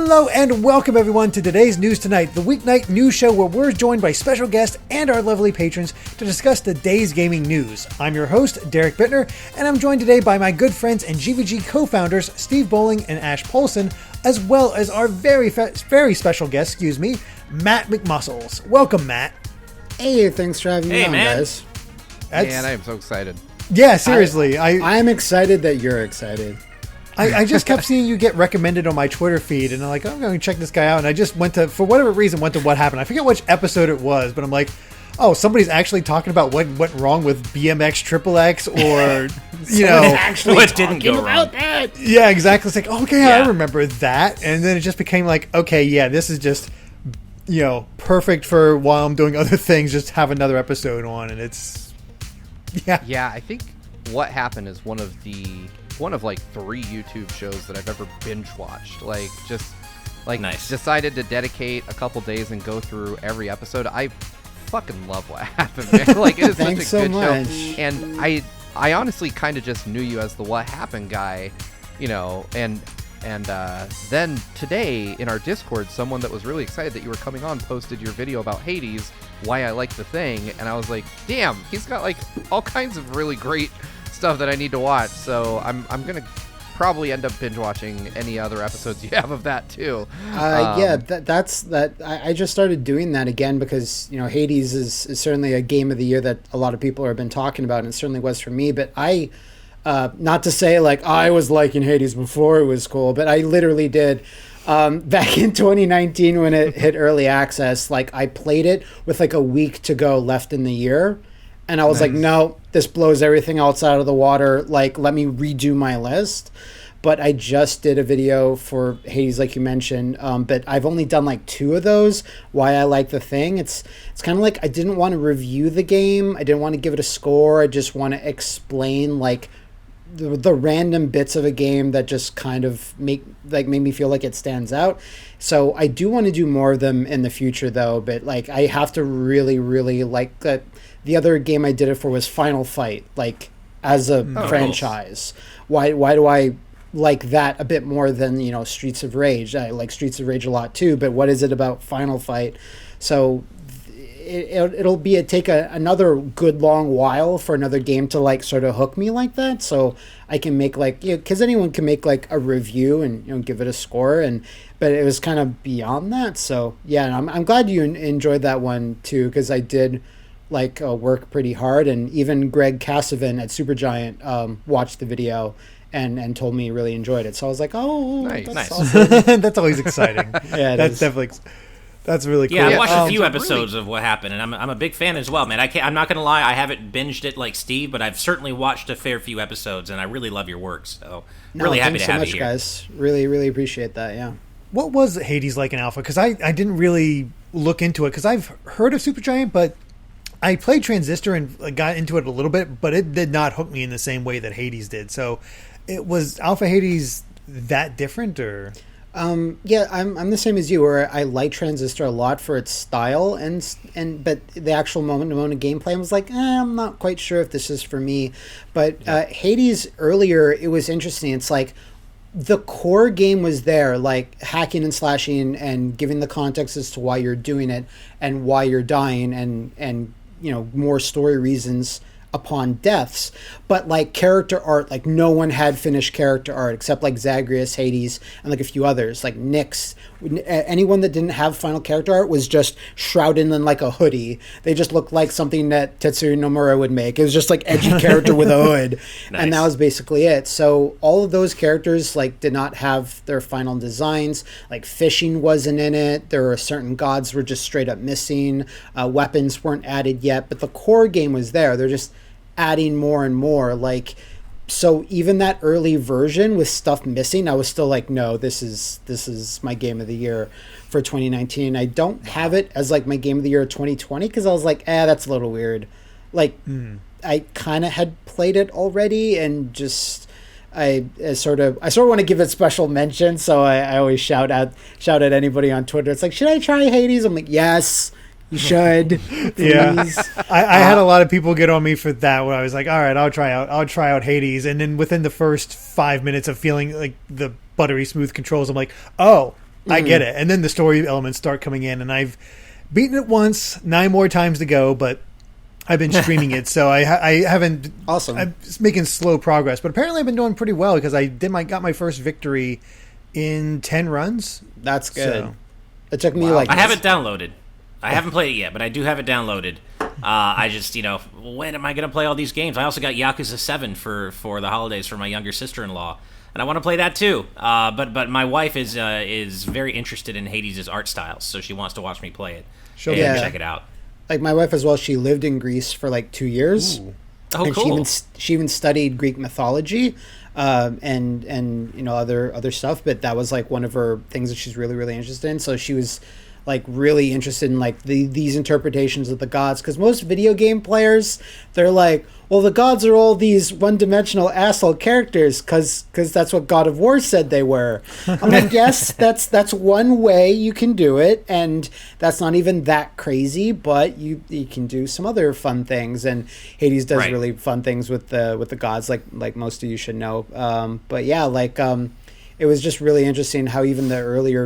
Hello and welcome everyone to today's News Tonight, the weeknight news show where we're joined by special guests and our lovely patrons to discuss the day's gaming news. I'm your host, Derek Bittner, and I'm joined today by my good friends and GVG co-founders, Steve Bowling and Ash Polson, as well as our very special guest, Matt McMuscles. Welcome, Matt. Hey, thanks for having me on, guys. Man, I am so excited. Yeah, seriously. I am excited that you're excited. I just kept seeing you get recommended on my Twitter feed, and I'm like, I'm going to check this guy out. And I just went to, for whatever reason, What Happened. I forget which episode it was, but I'm like, oh, somebody's actually talking about what went wrong with BMX XXX, or, what didn't go wrong. That. Yeah, exactly. It's like, okay, yeah. I remember that. And then it just became like, okay, yeah, this is just, perfect for while I'm doing other things, just have another episode on, and it's, yeah. Yeah, I think What Happened is one of like 3 YouTube shows that I've ever binge watched. Nice. Decided to dedicate a couple days and go through every episode. I fucking love What Happened, man. Like, it is such a good show. And I honestly kind of just knew you as the What Happened guy, and then today in our Discord, someone that was really excited that you were coming on posted your video about Hades, why I like the thing, and I was like, damn, he's got like all kinds of really great stuff that I need to watch, so I'm gonna probably end up binge watching any other episodes you have of that too. That's that. I just started doing that again because Hades is certainly a game of the year that a lot of people have been talking about, and it certainly was for me. But I, not to say like I was liking Hades before it was cool, but I literally did. Back in 2019 when it hit early access, like I played it with like a week to go left in the year. And I was like, no, this blows everything else out of the water. Like, let me redo my list. But I just did a video for Hades, like you mentioned. But I've only done like 2 of those. Why I like the thing. It's kind of like I didn't want to review the game. I didn't want to give it a score. I just want to explain like the random bits of a game that just kind of made me feel like it stands out. So I do want to do more of them in the future, though. But like I have to really, really like that. The other game I did it for was Final Fight, like as a franchise. Why do I like that a bit more than Streets of Rage? I like Streets of Rage a lot too, but what is it about Final Fight? So it'll take another good long while for another game to like sort of hook me like that. So I can make like because anyone can make like a review and give it a score, but it was kind of beyond that. So yeah, I'm glad you enjoyed that one too, because I did work pretty hard, and even Greg Cassavan at Supergiant watched the video and told me he really enjoyed it. So I was like, oh, nice. Awesome. That's always exciting. Yeah, that's really cool. Yeah, I watched a few episodes of What Happened, and I'm a big fan as well, man. I'm not gonna lie, I haven't binged it like Steve, but I've certainly watched a fair few episodes, and I really love your work. So really happy to have you here, guys. Really, really appreciate that. Yeah. What was Hades like in alpha? Because I didn't really look into it because I've heard of Supergiant, but I played Transistor and got into it a little bit, but it did not hook me in the same way that Hades did. So, it was Alpha Hades that different, or? Yeah, I'm the same as you. Where I like Transistor a lot for its style, but the actual moment of gameplay, I was like, I'm not quite sure if this is for me. But Hades earlier, it was interesting. It's like the core game was there, like hacking and slashing and giving the context as to why you're doing it and why you're dying and more story reasons upon deaths, but like character art, like no one had finished character art except like Zagreus, Hades, and like a few others. Like Nyx, anyone that didn't have final character art was just shrouded in like a hoodie. They just looked like something that Tetsuya Nomura would make. It was just like edgy character with a hood. Nice. And that was basically it. So all of those characters like did not have their final designs. Like fishing wasn't in it. There were certain gods were just straight up missing. Weapons weren't added yet, but the core game was there. They're just adding more and more, like, so even that early version with stuff missing, I was still like, no, this is my game of the year for 2019. I don't have it as like my game of the year 2020 because I was like, that's a little weird. Like, I kind of had played it already, and just I sort of want to give it special mention. So I always shout at anybody on Twitter. It's like, should I try Hades? I'm like, yes. You should. Yeah, I had a lot of people get on me for that. When I was like, all right, I'll try out Hades, and then within the first 5 minutes of feeling like the buttery smooth controls, I'm like, oh, I get it. And then the story elements start coming in, and I've beaten it once, 9 more times to go, but I've been streaming it, so I haven't. Awesome. I'm just making slow progress, but apparently I've been doing pretty well because I got my first victory in 10 runs. That's good. So. It took me I have it downloaded. I haven't played it yet, but I do have it downloaded. I just, when am I going to play all these games? I also got Yakuza 7 for the holidays for my younger sister-in-law, and I want to play that too. But my wife is very interested in Hades' art styles, so she wants to watch me play it. Sure. Check it out. Like my wife as well, she lived in Greece for like 2 years. Ooh. Oh, and cool. she even studied Greek mythology, and other stuff. But that was like one of her things that she's really, really interested in. So she was like really interested in like these interpretations of the gods, because most video game players, they're like, well, the gods are all these one-dimensional asshole characters because that's what God of War said they were. I'm like, yes, that's one way you can do it, and that's not even that crazy, but you can do some other fun things, and Hades does really fun things with the gods, like most of you should know. But yeah, it was just really interesting how even the earlier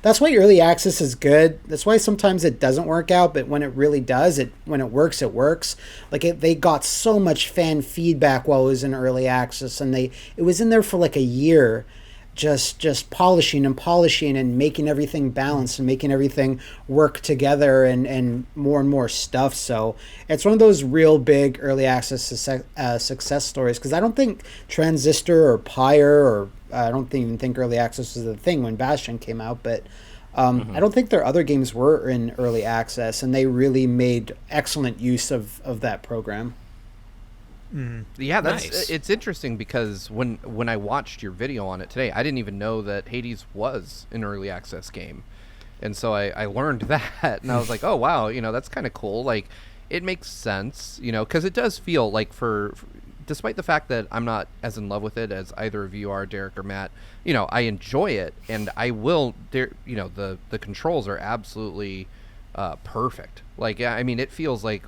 that's why early access is good. That's why sometimes it doesn't work out, but when it really does, when it works, it works. They got so much fan feedback while it was in early access, and it was in there for like a year, just polishing and making everything balanced and making everything work together and more stuff. So it's one of those real big early access success stories, because I don't think Transistor or Pyre, or I don't even think early access was a thing when Bastion came out, but I don't think their other games were in early access, and they really made excellent use of that program. Yeah, it's interesting because when I watched your video on it today, I didn't even know that Hades was an early access game, and so I learned that, and I was like, oh wow, that's kind of cool. Like, it makes sense, because it does feel like despite the fact that I'm not as in love with it as either of you are, Derek or Matt, I enjoy it, and I will. The controls are absolutely perfect. Like, I mean, it feels like.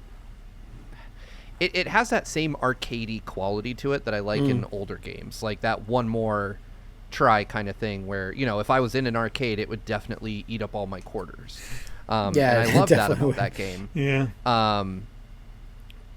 It has that same arcadey quality to it that I like in older games, like that one more try kind of thing where, if I was in an arcade, it would definitely eat up all my quarters. And I love that about that game. Yeah.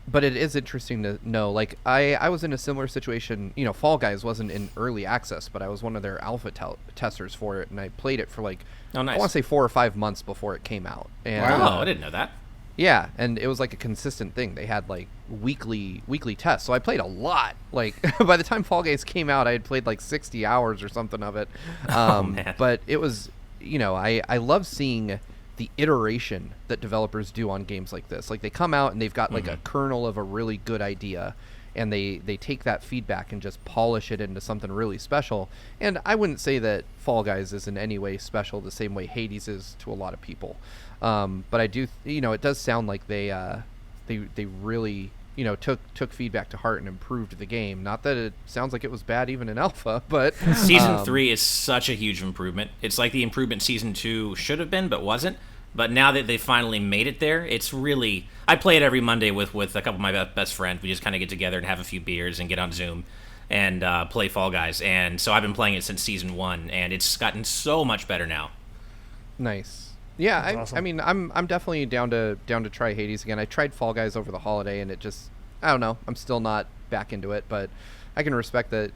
But it is interesting to know, like, I was in a similar situation. Fall Guys wasn't in early access, but I was one of their alpha testers for it, and I played it for like, I want to say 4 or 5 months before it came out. And, wow, I didn't know that. Yeah, and it was like a consistent thing. They had like weekly tests. So I played a lot. Like, by the time Fall Guys came out, I had played like 60 hours or something of it. Man. But it was, I love seeing the iteration that developers do on games like this. Like, they come out and they've got like a kernel of a really good idea, and they take that feedback and just polish it into something really special. And I wouldn't say that Fall Guys is in any way special the same way Hades is to a lot of people. But I do, it does sound like they really, took feedback to heart and improved the game. Not that it sounds like it was bad even in alpha, but Season 3 is such a huge improvement. It's like the improvement Season 2 should have been, but wasn't. But now that they finally made it there, it's really... I play it every Monday with a couple of my best friends. We just kind of get together and have a few beers and get on Zoom and play Fall Guys. And so I've been playing it since Season 1, and it's gotten so much better now. Nice. Yeah, awesome. I mean, I'm definitely down to try Hades again. I tried Fall Guys over the holiday, and it just, I don't know. I'm still not back into it, but I can respect that.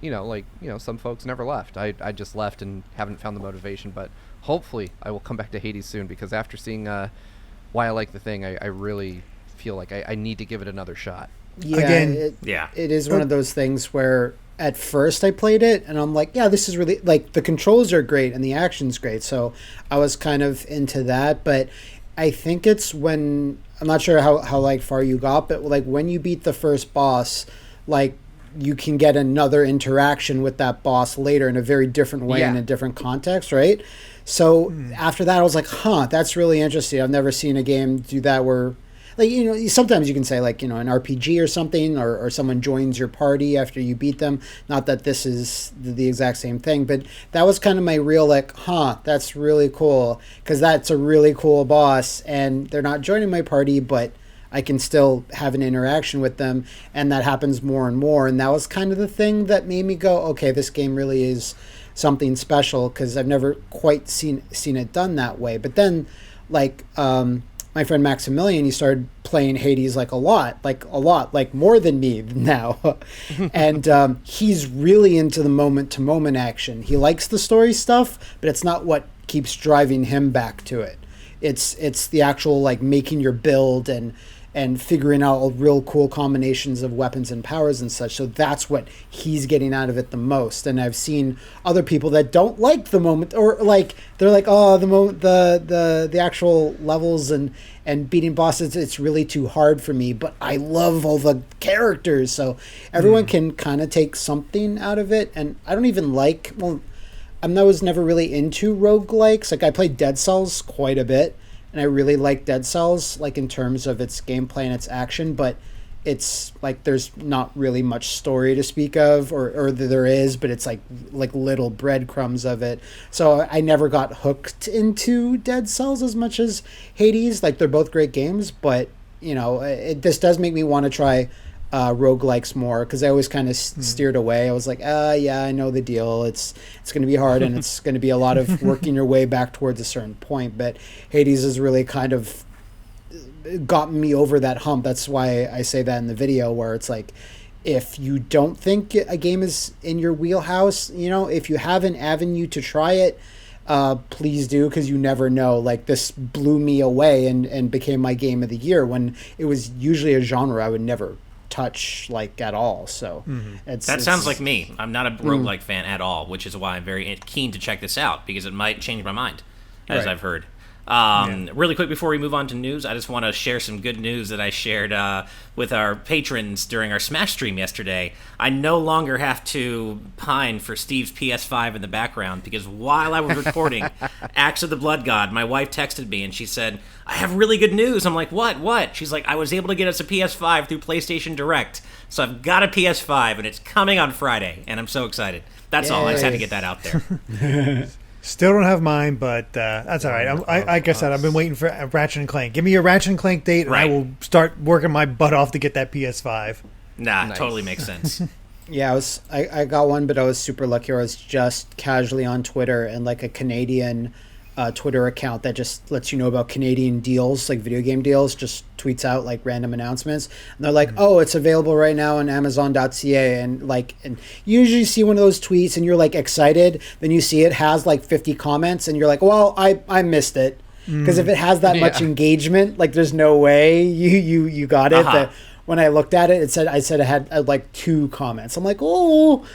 Some folks never left. I just left and haven't found the motivation. But hopefully, I will come back to Hades soon, because after seeing why I like the thing, I really feel like I need to give it another shot. Yeah, Again, it is one of those things where at first I played it and I'm like, yeah, this is really, like, the controls are great and the action's great. So I was kind of into that, but I think it's when, I'm not sure how like far you got, but like when you beat the first boss, like, you can get another interaction with that boss later in a very different way, in a different context, right? So after that, I was like, that's really interesting. I've never seen a game do that where, like, sometimes you can say, like, an RPG or something, or someone joins your party after you beat them. Not that this is the exact same thing, but that was kind of my real, like, that's really cool, because that's a really cool boss, and they're not joining my party, but I can still have an interaction with them, and that happens more and more. And that was kind of the thing that made me go, okay, this game really is something special because I've never quite seen it done that way. But then, like my friend Maximilian, he started playing Hades like a lot, like more than me now, and he's really into the moment-to-moment action. He likes the story stuff, but it's not what keeps driving him back to it. It's the actual like making your build and figuring out all real cool combinations of weapons and powers and such. So that's what he's getting out of it the most. And I've seen other people that don't like the moment, or like they're like, oh, the moment, the actual levels and beating bosses, it's really too hard for me. But I love all the characters, so everyone can kind of take something out of it. And I don't even like. Well, I was never really into roguelikes. Like I played Dead Cells quite a bit. And I really like Dead Cells, like in terms of its gameplay and its action, but it's like there's not really much story to speak of, or there is, but it's like little breadcrumbs of it. So I never got hooked into Dead Cells as much as Hades. Like they're both great games, but this does make me want to try roguelikes more, because I always kind of steered away. I was like, yeah, I know the deal. It's going to be hard, and it's going to be a lot of working your way back towards a certain point. But Hades has really kind of gotten me over that hump. That's why I say that in the video, where it's like, if you don't think a game is in your wheelhouse, if you have an avenue to try it, please do, because you never know. Like this blew me away and became my game of the year, when it was usually a genre I would never touch like at all. So that sounds like me. I'm not a roguelike fan at all, which is why I'm very keen to check this out, because it might change my mind, as I've heard. Really quick before we move on to news, I just want to share some good news that I shared with our patrons during our Smash stream yesterday. I no longer have to pine for Steve's PS5 in the background, because while I was recording Axe of the Blood God, my wife texted me and she said, I have really good news. I'm like, what? She's like, I was able to get us a PS5 through PlayStation Direct. So I've got a PS5 and it's coming on Friday, and I'm so excited. That's all. I just had to get that out there. Still don't have mine, but that's all right. Like I said, I've been waiting for Ratchet and Clank. Give me a Ratchet and Clank date, and I will start working my butt off to get that PS5. Nice. Totally makes sense. Yeah, I got one, but I was super lucky. I was just casually on Twitter, and like a Canadian Twitter account that just lets you know about Canadian deals, like video game deals, just tweets out like random announcements, and they're like, oh, it's available right now on Amazon.ca, and you usually see one of those tweets and you're like excited, then you see it has like 50 comments and you're like, well, I missed it, because if it has that much engagement, like there's no way you got it. But when I looked at it, I said it had like 2 comments. I'm like, oh.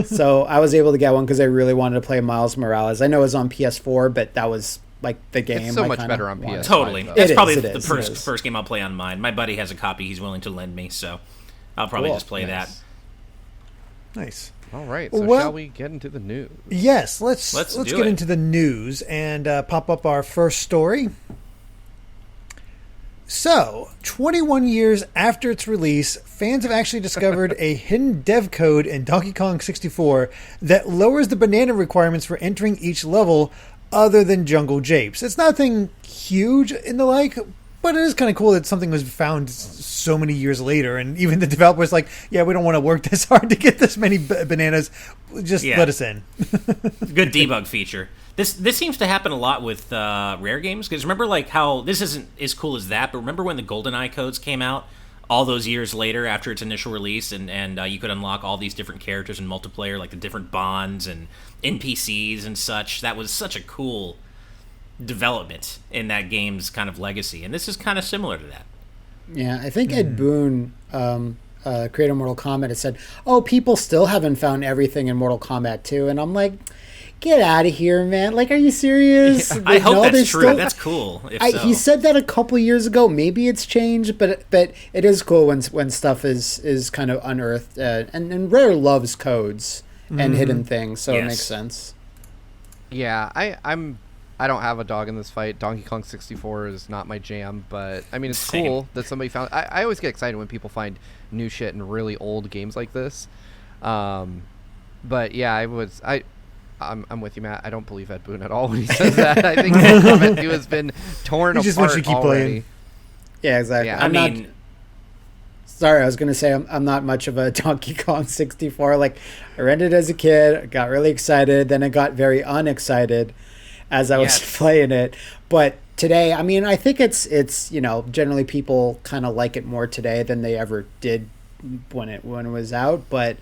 So I was able to get one because I really wanted to play Miles Morales. I know it was on PS4, but that was like the game. It's so much better on PS4. Totally. That's probably the first game I'll play on mine. My buddy has a copy he's willing to lend me, so I'll probably just play that. Nice. All right, so shall we get into the news? Yes, let's get into the news and pop up our first story. So, 21 years after its release, fans have actually discovered a hidden dev code in Donkey Kong 64 that lowers the banana requirements for entering each level other than Jungle Japes. It's nothing huge in the like, but it is kind of cool that something was found so many years later, and even the developer's like, yeah, we don't want to work this hard to get this many bananas. Just let us in. Good debug feature. This seems to happen a lot with rare games, because remember like how this isn't as cool as that, but remember when the GoldenEye codes came out all those years later after its initial release, and you could unlock all these different characters in multiplayer, like the different bonds and NPCs and such. That was such a cool development in that game's kind of legacy, and this is kind of similar to that. Yeah, I think Ed Boon, creator of Mortal Kombat, had said, oh, people still haven't found everything in Mortal Kombat 2, and I'm like, get out of here, man. Like, are you serious? Yeah, I hope that's true. That's cool. He said that a couple years ago. Maybe it's changed, but it is cool when stuff is kind of unearthed. And Rare loves codes and hidden things, so it makes sense. Yeah, I don't have a dog in this fight. Donkey Kong 64 is not my jam, but I mean, it's cool that somebody found. I always get excited when people find new shit in really old games like this. But yeah, I'm with you, Matt. I don't believe Ed Boon at all when he says that. I think the comment has been torn apart. He just wants you to keep already. playing. Yeah, exactly. Yeah, Sorry, I was going to say I'm not much of a Donkey Kong 64. Like, I rented it as a kid, I got really excited, then I got very unexcited as I was playing it. But today, I mean, I think it's generally people kind of like it more today than they ever did when it was out. But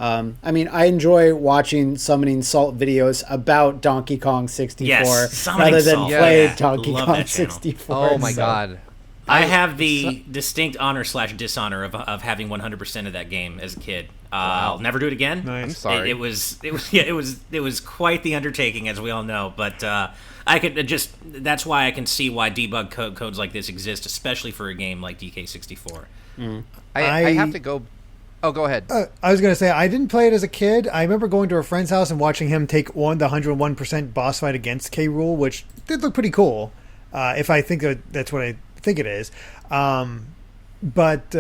I mean, I enjoy watching Summoning Salt videos about Donkey Kong 64 rather than play Donkey Kong 64. Oh my god. I have the distinct honor / dishonor of having 100% of that game as a kid. I'll never do it again. Nice. I'm sorry. It was quite the undertaking, as we all know. But I could that's why I can see why debug codes like this exist, especially for a game like DK64. I have to go. Oh, go ahead. I was going to say, I didn't play it as a kid. I remember going to a friend's house and watching him take on the 101% boss fight against K. Rool, which did look pretty cool. If I think that's what I think it is. But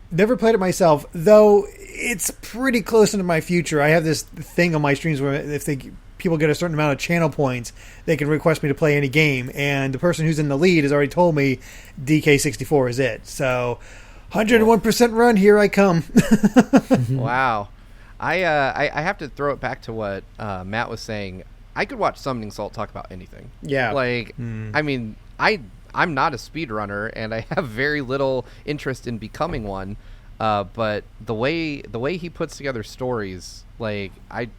never played it myself, though it's pretty close into my future. I have this thing on my streams where if people get a certain amount of channel points, they can request me to play any game. And the person who's in the lead has already told me DK64 is it. So 101% run, here I come. Wow. I have to throw it back to what Matt was saying. I could watch Summoning Salt talk about anything. Yeah. Like, I mean, I'm not a speedrunner, and I have very little interest in becoming one. But the way he puts together stories, like, I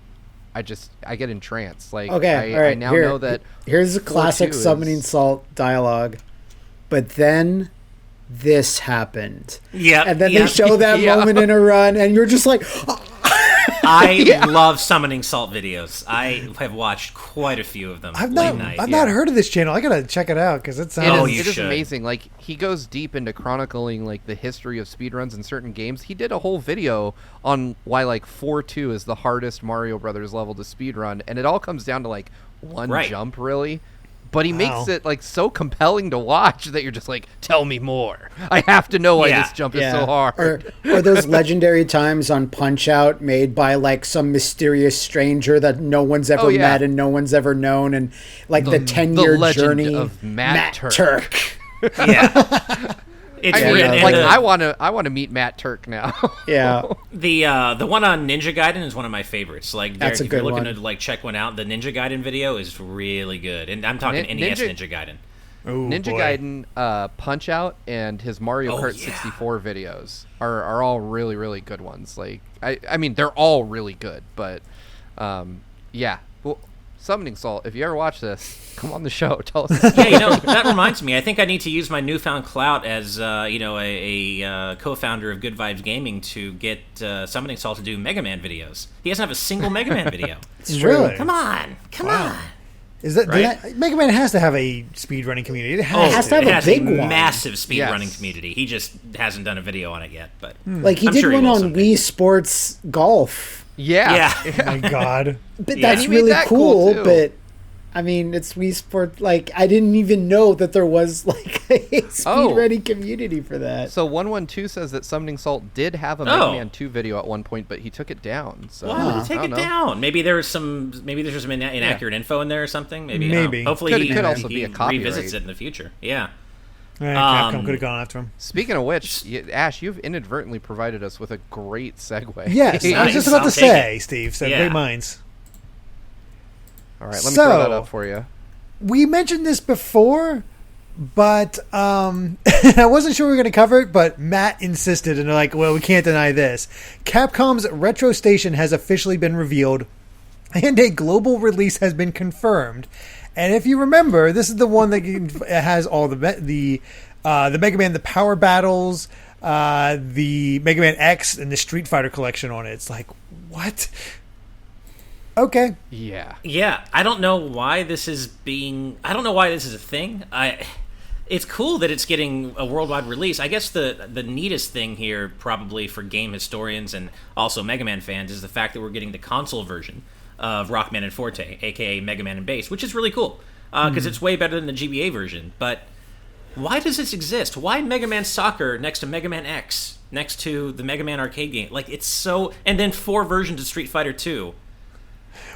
get entranced. Like, okay, all right. I now know that here's a classic Summoning Salt dialogue. But then this happened. Yeah. And then they show that moment in a run, and you're just like, I love Summoning Salt videos. I have watched quite a few of them. I've not heard of this channel. I gotta check it out because it sounds. It is amazing. Like, he goes deep into chronicling like the history of speedruns in certain games. He did a whole video on why like 4-2 is the hardest Mario Brothers level to speedrun, and it all comes down to like one jump, really. But he makes it like so compelling to watch that you're just like, tell me more. I have to know why this jump is so hard. Or those legendary times on Punch-Out made by like some mysterious stranger that no one's ever met and no one's ever known, and like the 10-year journey of Matt Turk. Yeah. I want to meet Matt Turk now. Yeah. The one on Ninja Gaiden is one of my favorites. Like, Derek, that's a if you're good looking one. to like check one out, the Ninja Gaiden video is really good, and I'm talking NES Ninja Gaiden. Ninja Gaiden, Punch Out, and his Mario Kart 64 videos are all really, really good ones. Like, I mean, they're all really good, but well, Summoning Salt, if you ever watch this, come on the show. Tell us. That reminds me. I think I need to use my newfound clout as a co-founder of Good Vibes Gaming to get Summoning Salt to do Mega Man videos. He doesn't have a single Mega Man video. Really? Come on. Is that Mega Man has to have a speedrunning community? It has to have a big one. Massive speedrunning community. He just hasn't done a video on it yet. But like he did one on Wii Sports Golf. Yeah. Oh my god. But that's really cool, but I mean, it's Wii Sport. Like, I didn't even know that there was like a speedrunning community for that. So 112 says that Summoning Salt did have a Mega Man 2 video at one point, but he took it down. So why would he take it down? Maybe there's some inaccurate info in there or something. Maybe. Hopefully he could also be a copyright. Revisits it in the future. Yeah. Capcom could have gone after him. Speaking of which, Ash, you've inadvertently provided us with a great segue. Yes, I was just about to say, Steve said great minds. All right, let me throw that up for you. We mentioned this before, but I wasn't sure we were going to cover it, but Matt insisted, and they're like, well, we can't deny this. Capcom's Retro Station has officially been revealed, and a global release has been confirmed. And if you remember, this is the one that has all the Mega Man, the Power Battles, the Mega Man X, and the Street Fighter collection on it. It's like, what? Okay. Yeah. I don't know why this is a thing. It's cool that it's getting a worldwide release. I guess the neatest thing here, probably for game historians and also Mega Man fans, is the fact that we're getting the console version of Rockman and Forte, aka Mega Man and Bass, which is really cool because it's way better than the GBA version. But why does this exist? Why Mega Man Soccer next to Mega Man X, next to the Mega Man arcade game? Like, it's so... And then 4 versions of Street Fighter 2.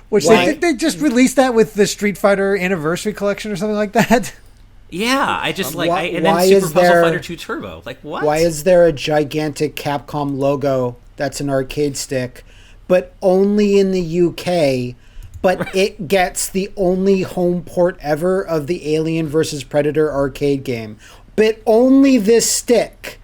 Which they just released that with the Street Fighter Anniversary Collection or something like that? Yeah, I just like, and why then Super is Puzzle there- Fighter 2 Turbo. Like, what? Why is there a gigantic Capcom logo that's an arcade stick, but only in the UK, but it gets the only home port ever of the Alien vs. Predator arcade game? But only this stick.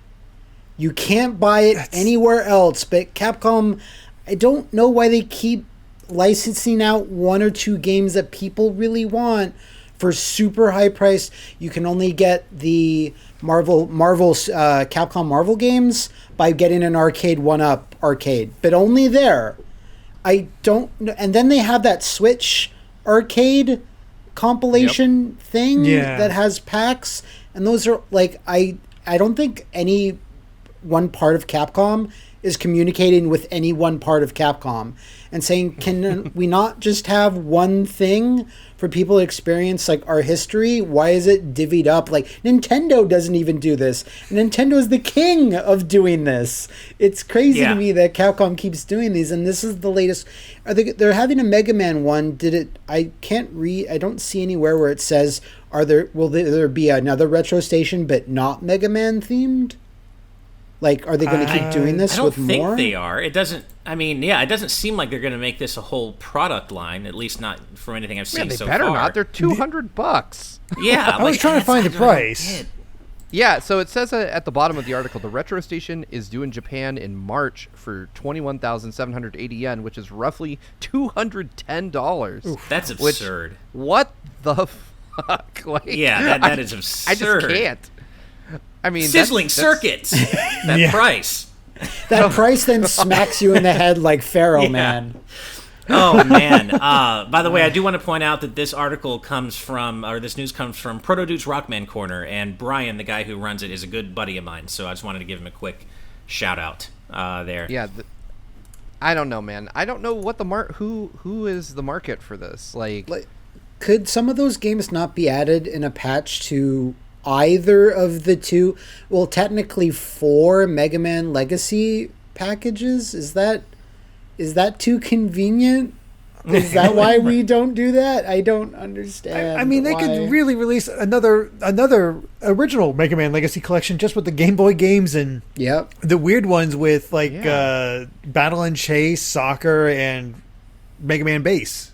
You can't buy it anywhere else. But Capcom, I don't know why they keep licensing out one or two games that people really want for super high price. You can only get the Capcom Marvel games by getting an arcade 1-up arcade, but only there. I don't know. And then they have that Switch arcade compilation thing that has packs, and those are like, I don't think any one part of Capcom is communicating with any one part of Capcom and saying, can we not just have one thing for people to experience like our history? Why is it divvied up? Like, Nintendo doesn't even do this. Nintendo is the king of doing this. It's crazy to me that Capcom keeps doing these, and this is the latest. They're having a Mega Man one. I can't read. I don't see anywhere where it says, will there be another retro station but not Mega Man themed? Like, are they going to keep doing this with more? I don't think they are. It doesn't. I mean, it doesn't seem like they're going to make this a whole product line. At least not from anything I've seen so far. They better not. They're $200. Yeah, I was trying to find the price. Yeah, so it says at the bottom of the article, the Retro Station is due in Japan in March for 21,780 yen, which is roughly $210. Oof, that's absurd. What the fuck? Like, that is absurd. I just can't. I mean, sizzling circuits. That price. That price then smacks you in the head like Pharaoh, man. Oh, man. By the way, I do want to point out that this article comes from, or this news comes from Proto Dude's Rockman Corner, and Brian, the guy who runs it, is a good buddy of mine, so I just wanted to give him a quick shout-out there. Yeah, I don't know, man. I don't know what who is the market for this. Like, could some of those games not be added in a patch to either of the two? Well, technically 4 Mega Man Legacy packages. Is that too convenient? Is that why we don't do that? I don't understand. I mean, they could really release another original Mega Man Legacy collection just with the Game Boy games and the weird ones with Battle and Chase, Soccer, and Mega Man Bass.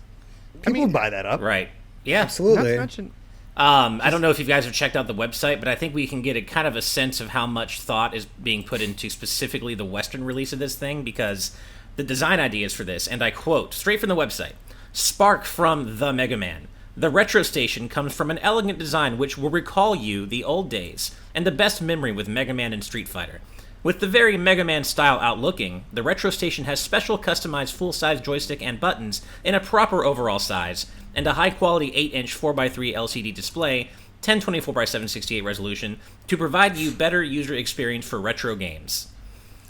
People would buy that up, right? Yeah, absolutely. Not to mention, I don't know if you guys have checked out the website, but I think we can get a kind of a sense of how much thought is being put into specifically the Western release of this thing, because the design ideas for this, and I quote straight from the website, spark from the Mega Man. The Retro Station comes from an elegant design which will recall you the old days and the best memory with Mega Man and Street Fighter. With the very Mega Man style outlooking, the Retro Station has special customized full-size joystick and buttons in a proper overall size, and a high-quality 8-inch 4x3 LCD display, 1024x768 resolution, to provide you better user experience for retro games.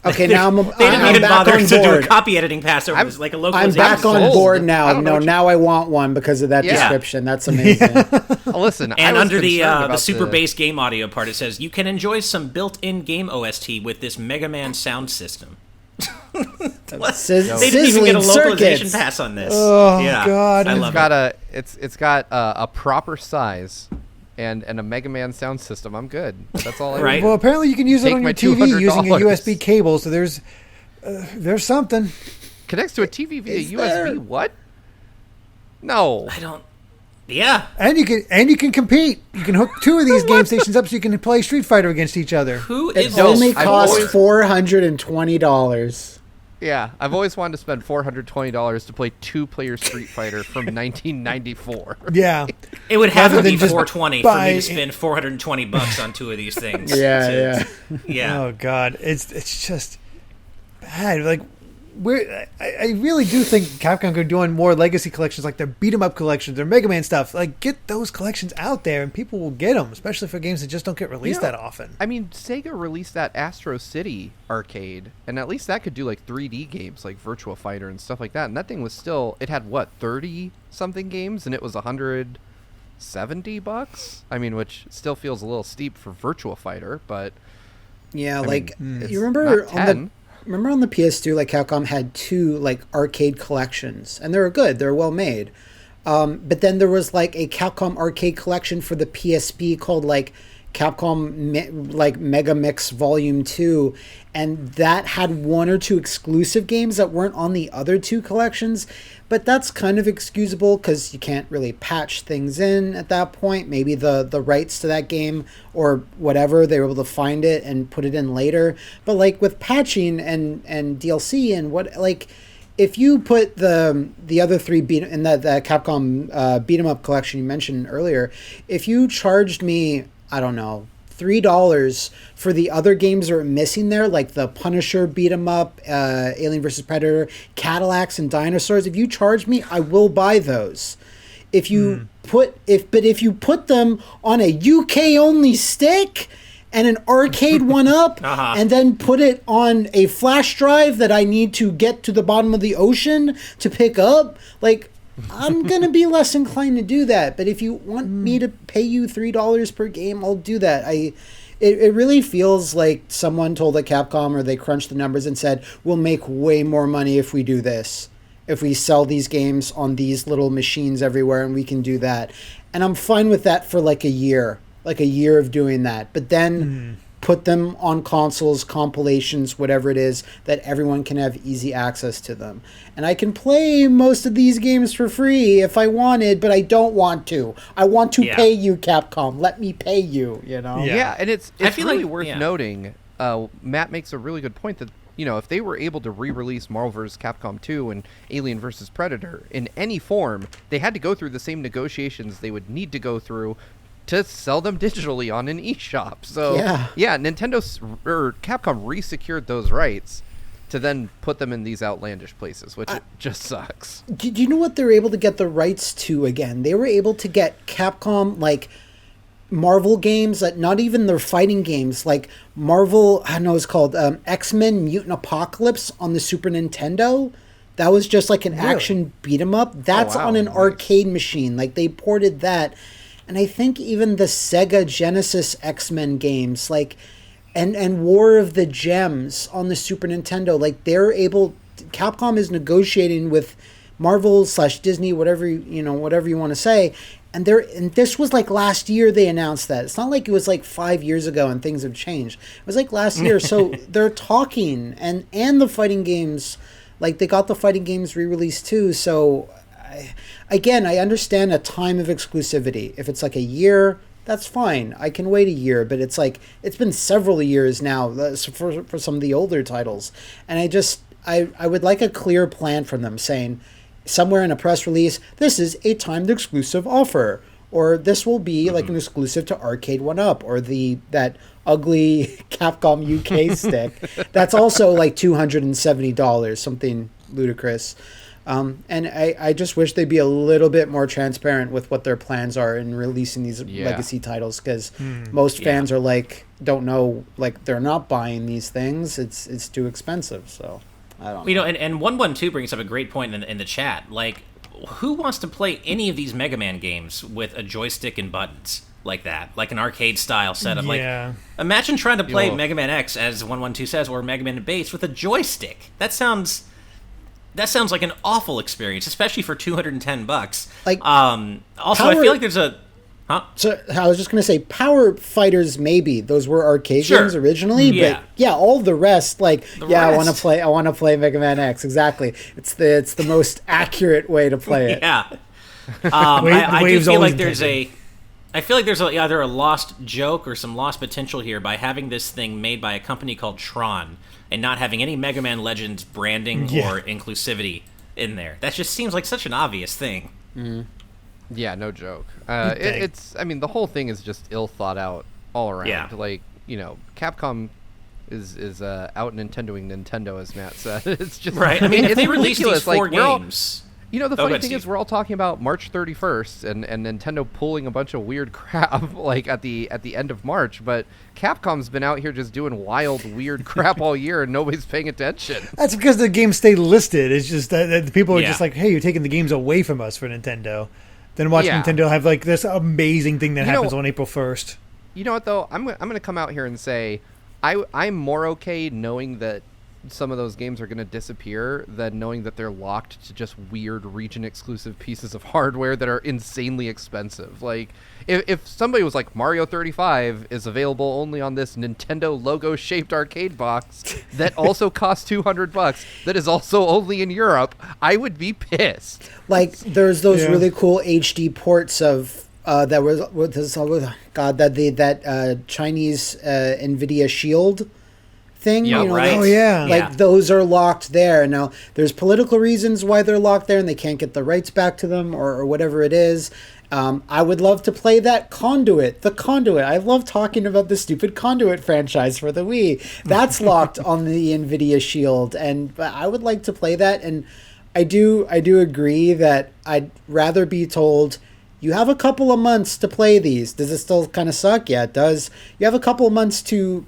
Okay, now they didn't even bother to do a copy editing pass over like a localization. I'm back on board now. Now I want one because of that description. That's amazing. Listen, and under the super bass game audio part, it says you can enjoy some built-in game OST with this Mega Man sound system. They didn't even get a localization pass on this. Oh God! I love it. It's got a proper size. And a Mega Man sound system. I'm good. That's all I need. Well, apparently you can use it on your TV using a USB cable. So there's something. Connects to a TV via USB. What? No. I don't. Yeah. And you can compete. You can hook 2 of these game stations up so you can play Street Fighter against each other. It only costs $420. Yeah, I've always wanted to spend $420 to play 2-player Street Fighter from 1994. Yeah, it would have to be $420 for me to spend $420 on 2 of these things. Yeah. Oh God, it's just bad. Like, I really do think Capcom are doing more legacy collections, like their beat 'em up collections, their Mega Man stuff. Like, get those collections out there, and people will get them, especially for games that just don't get released that often. I mean, Sega released that Astro City arcade, and at least that could do like 3D games, like Virtua Fighter and stuff like that. And that thing was still, it had what, 30 something games, and it was $170. I mean, which still feels a little steep for Virtua Fighter, but yeah, you remember on the PS2, like Capcom had 2 like arcade collections, and they were good. They were well made. But then there was like a Capcom arcade collection for the PSP called like Capcom like Mega Mix Volume 2, and that had one or two exclusive games that weren't on the other two collections. But that's kind of excusable because you can't really patch things in at that point. Maybe the rights to that game or whatever, they were able to find it and put it in later. But like with patching and DLC and what, like, if you put the other three in the Capcom beat 'em up collection you mentioned earlier, if you charged me, I don't know, $3 for the other games that are missing there, like the Punisher beat 'em up, Alien vs Predator, Cadillacs and Dinosaurs, if you charge me, I will buy those. If you if you put them on a UK only stick and an arcade one up, and then put it on a flash drive that I need to get to the bottom of the ocean to pick up, like, I'm going to be less inclined to do that. But if you want me to pay you $3 per game, I'll do that. It really feels like someone told at Capcom, or they crunched the numbers and said, we'll make way more money if we do this. If we sell these games on these little machines everywhere, and we can do that. And I'm fine with that for like a year of doing that. But then put them on consoles, compilations, whatever it is, that everyone can have easy access to them. And I can play most of these games for free if I wanted, but I don't want to. I want to pay you, Capcom. Let me pay you, you know? Yeah, and it's really worth noting, Matt makes a really good point that, you know, if they were able to re-release Marvel vs. Capcom 2 and Alien vs. Predator in any form, they had to go through the same negotiations they would need to go through to sell them digitally on an eShop. So Capcom re-secured those rights to then put them in these outlandish places, which just sucks. Do you know what they're able to get the rights to again? They were able to get Capcom, like, Marvel games, that not even their fighting games, like Marvel, I don't know, it's called X-Men Mutant Apocalypse on the Super Nintendo. That was just like an action beat 'em up. That's on an arcade machine. Like, they ported that. And I think even the Sega Genesis X-Men games, like, and War of the Gems on the Super Nintendo, like, they're able, Capcom is negotiating with Marvel / Disney, whatever you want to say, and this was like last year they announced that. It's not like it was like 5 years ago and things have changed. It was like last year, so they're talking, and the fighting games, like, they got the fighting games re-released too, so I understand a time of exclusivity. If it's like a year, that's fine. I can wait a year, but it's like, it's been several years now for some of the older titles. And I would like a clear plan from them saying somewhere in a press release, this is a timed exclusive offer, or this will be like an exclusive to Arcade 1-Up, or that ugly Capcom UK stick. That's also like $270, something ludicrous. And I just wish they'd be a little bit more transparent with what their plans are in releasing these legacy titles, because most fans are like, don't know, like, they're not buying these things. It's too expensive. So I don't know. You know, and 112 brings up a great point in the chat. Like, who wants to play any of these Mega Man games with a joystick and buttons like that, like an arcade style setup? Like, imagine trying to play Mega Man X, as 112 says, or Mega Man Base with a joystick. That sounds like an awful experience, especially for $210. Like, also, I feel like there's a... So I was just going to say, Power Fighters, maybe those were arcade games originally, but all the rest, like, I want to play Mega Man X. Exactly, it's the most accurate way to play it. I do feel like there's either a lost joke or some lost potential here by having this thing made by a company called Tron and not having any Mega Man Legends branding or inclusivity in there. That just seems like such an obvious thing. Yeah, no joke. It's, I mean, the whole thing is just ill thought out all around. Yeah. Like, you know, Capcom is out Nintendoing Nintendo, as Matt said. It's just right. I mean, if they release these four games. You know, the funny thing is, we're all talking about March 31st and Nintendo pulling a bunch of weird crap like at the end of March, but Capcom's been out here just doing wild, weird crap all year, and nobody's paying attention. That's because the games stay listed. It's just that people are just like, hey, you're taking the games away from us for Nintendo. Then watch Nintendo have like this amazing thing that happens on April 1st. You know what, though? I'm going to come out here and say I'm more okay knowing that some of those games are going to disappear than knowing that they're locked to just weird region-exclusive pieces of hardware that are insanely expensive. Like, if somebody was like, Mario 35 is available only on this Nintendo logo-shaped arcade box that also costs $200, that is also only in Europe, I would be pissed. Like, there's those really cool HD ports of that Chinese NVIDIA Shield thing. Yeah, right. Oh, yeah. Like, those are locked there. Now, there's political reasons why they're locked there and they can't get the rights back to them or whatever it is. I would love to play that Conduit. The Conduit. I love talking about the stupid Conduit franchise for the Wii. That's locked on the NVIDIA Shield, and I would like to play that. And I do agree that I'd rather be told, you have a couple of months to play these. Does it still kind of suck? Yeah, it does. You have a couple of months to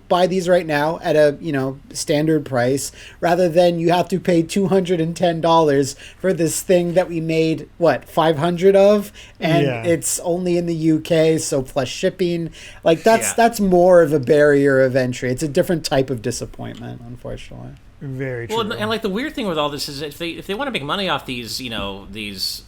buy these right now at a standard price, rather than you have to pay $210 for this thing that we made 500 of, and it's only in the UK, so plus shipping. Like, that's more of a barrier of entry. It's a different type of disappointment, unfortunately. Very true. Well, and like the weird thing with all this is if they want to make money off these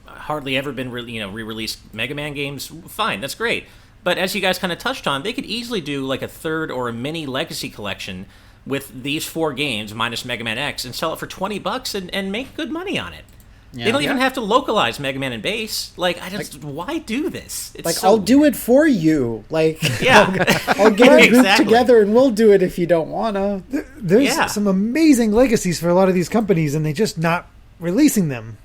hardly ever been re-released Mega Man games, fine, that's great. But as you guys kind of touched on, they could easily do like a third or a mini legacy collection with these 4 games minus Mega Man X and sell it for $20 and make good money on it. Yeah. They don't even have to localize Mega Man and Base. Like, why do this? It's like, I'll do it for you. Like, yeah, I'll get a group together and we'll do it if you don't wanna. There's some amazing legacies for a lot of these companies, and they're just not releasing them.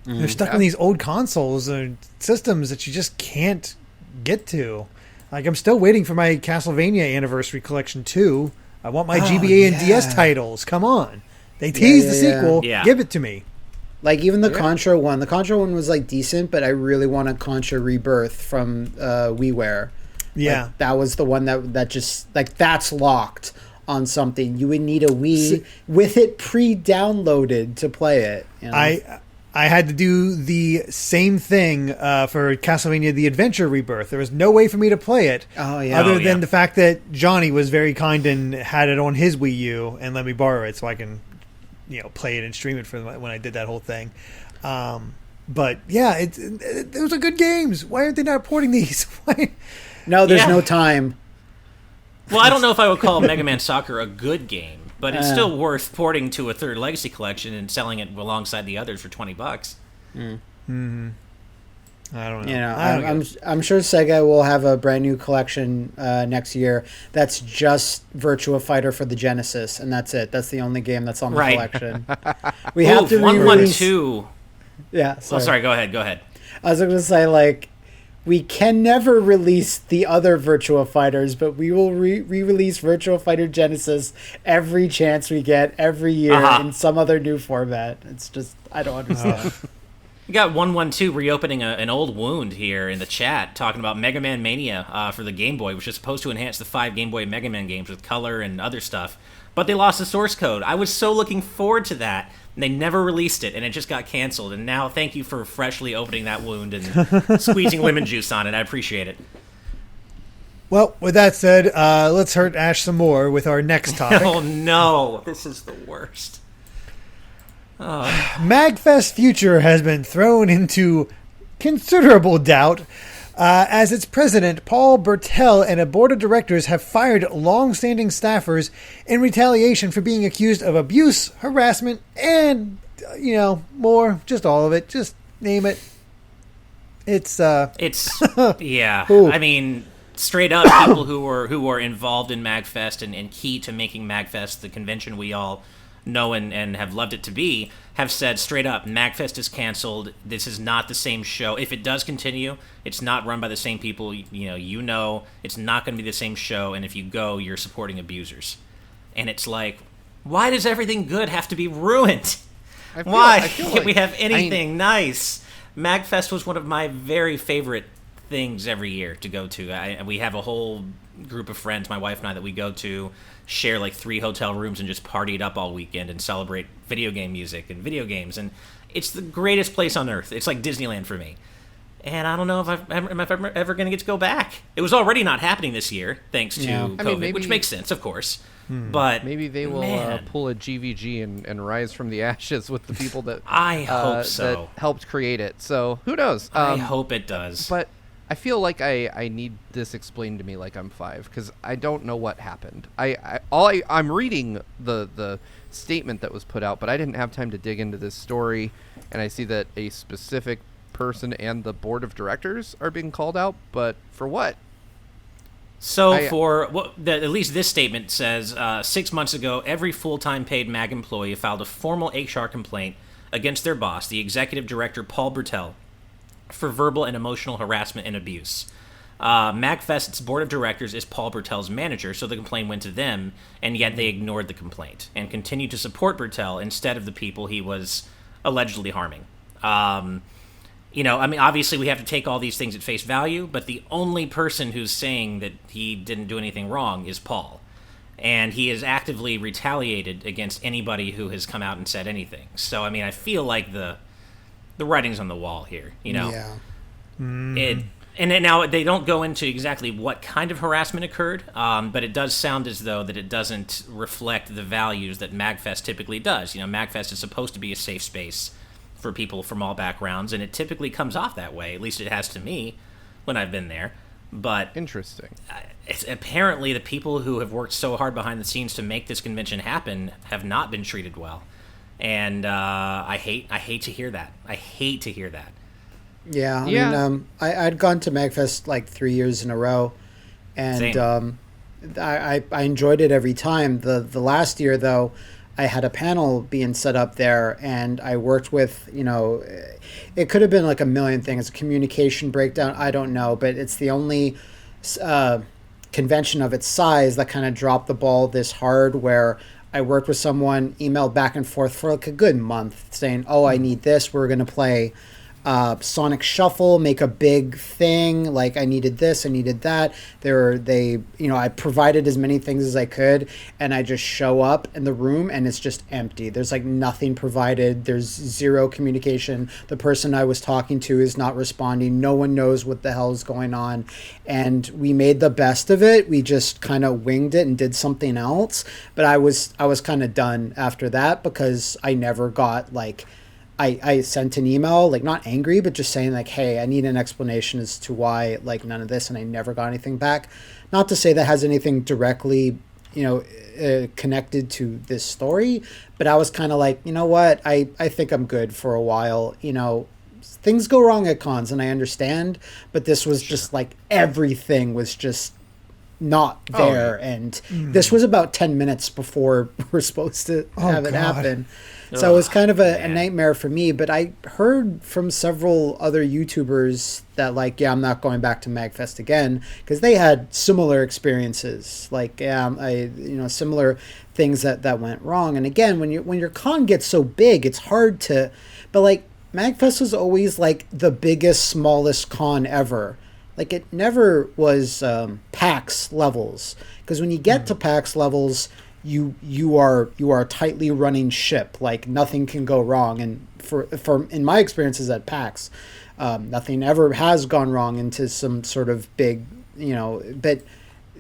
They're stuck in these old consoles and systems that you just can't get to. Like, I'm still waiting for my Castlevania Anniversary Collection 2. I want my GBA and DS titles. Come on. They teased the sequel. Yeah. Give it to me. Like, even the Contra one. The Contra one was, like, decent, but I really want a Contra Rebirth from WiiWare. Yeah. Like, that was the one that just, like, that's locked on something. You would need a Wii with it pre-downloaded to play it. You know? I had to do the same thing for Castlevania The Adventure Rebirth. There was no way for me to play it other than the fact that Johnny was very kind and had it on his Wii U and let me borrow it so I can play it and stream it for when I did that whole thing. But yeah, those are good games. Why aren't they not porting these? No, there's no time. Well, I don't know if I would call Mega Man Soccer a good game, but it's still worth porting to a third Legacy collection and selling it alongside the others for $20. Mm-hmm. I don't know. I'm sure Sega will have a brand new collection next year that's just Virtua Fighter for the Genesis, and that's it. That's the only game that's on the collection. We have to re-release 112. Yeah. Sorry. Oh, sorry. Go ahead. I was going to say, like, we can never release the other Virtua Fighters, but we will re-release Virtua Fighter Genesis every chance we get, every year, in some other new format. It's just, I don't understand. We got 112 reopening an old wound here in the chat, talking about Mega Man Mania for the Game Boy, which is supposed to enhance the 5 Game Boy Mega Man games with color and other stuff. But they lost the source code. I was so looking forward to that. And they never released it, and it just got canceled. And now, thank you for freshly opening that wound and squeezing lemon juice on it. I appreciate it. Well, with that said, let's hurt Ash some more with our next topic. Oh, no. This is the worst. Oh. MAGFest future has been thrown into considerable doubt as its president, Paul Bertel, and a board of directors have fired long-standing staffers in retaliation for being accused of abuse, harassment, and, more. Just all of it. Just name it. It's yeah. I mean, straight up, people who were involved in MAGFest and key to making MAGFest the convention we all know and have loved it to be, have said straight up, MAGFest is canceled. This is not the same show. If it does continue, it's not run by the same people. It's not going to be the same show. And if you go, you're supporting abusers. And it's like, why does everything good have to be ruined? Why can't we have anything nice? MAGFest was one of my very favorite things every year to go to. We have a whole group of friends, my wife and I, that we go to, share like 3 hotel rooms and just party it up all weekend and celebrate video game music and video games. And it's the greatest place on earth. It's like Disneyland for me. And I don't know if I'm ever going to get to go back. It was already not happening this year, thanks to COVID, which makes sense, of course. But maybe they will pull a GVG and rise from the ashes with the people that I hope so. that helped create it. So who knows? I hope it does. But I feel like I need this explained to me like I'm 5 because I don't know what happened. I'm reading the statement that was put out, but I didn't have time to dig into this story, and I see that a specific person and the board of directors are being called out, but for what? So at least this statement says, 6 months ago, every full-time paid MAG employee filed a formal HR complaint against their boss, the executive director Paul Bertel, for verbal and emotional harassment and abuse. MAGFest's board of directors is Paul Bertel's manager, so the complaint went to them, and yet they ignored the complaint and continued to support Bertel instead of the people he was allegedly harming. Obviously we have to take all these things at face value, but the only person who's saying that he didn't do anything wrong is Paul. And he has actively retaliated against anybody who has come out and said anything. So, I feel like the writing's on the wall here, Yeah. Now they don't go into exactly what kind of harassment occurred, but it does sound as though that it doesn't reflect the values that MAGFest typically does. MAGFest is supposed to be a safe space for people from all backgrounds, and it typically comes off that way. At least it has to me when I've been there. But interesting. It's apparently the people who have worked so hard behind the scenes to make this convention happen have not been treated well, and I hate to hear that. I hate to hear that. Yeah, I mean, I'd gone to MAGFest like 3 years in a row, and I enjoyed it every time. The last year though, I had a panel being set up there, and I worked with, it could have been like a million things, a communication breakdown, I don't know, but it's the only convention of its size that kind of dropped the ball this hard, where I worked with someone, emailed back and forth for like a good month saying, I need this, we're going to play Sonic Shuffle, make a big thing, like I needed this, I needed that. I provided as many things as I could, and I just show up in the room and it's just empty. There's like nothing provided. There's zero communication. The person I was talking to is not responding. No one knows what the hell is going on. And we made the best of it. We just kind of winged it and did something else. But I was kind of done after that, because I never got I sent an email, like not angry, but just saying like, hey, I need an explanation as to why like none of this, and I never got anything back. Not to say that has anything directly, connected to this story, but I was kind of like, you know what, I think I'm good for a while. Things go wrong at cons, and I understand, but this was just like everything was just not there, and this was about 10 minutes before we're supposed to have it happen. So it was kind of a nightmare for me, but I heard from several other YouTubers that I'm not going back to MAGFest again, because they had similar experiences, similar things that went wrong. And again, when your con gets so big, it's hard to, but MAGFest was always like the biggest, smallest con ever. Like it never was PAX levels, because when you get to PAX levels, you are a tightly running ship. Like nothing can go wrong. And for in my experiences at PAX, nothing ever has gone wrong into some sort of big, but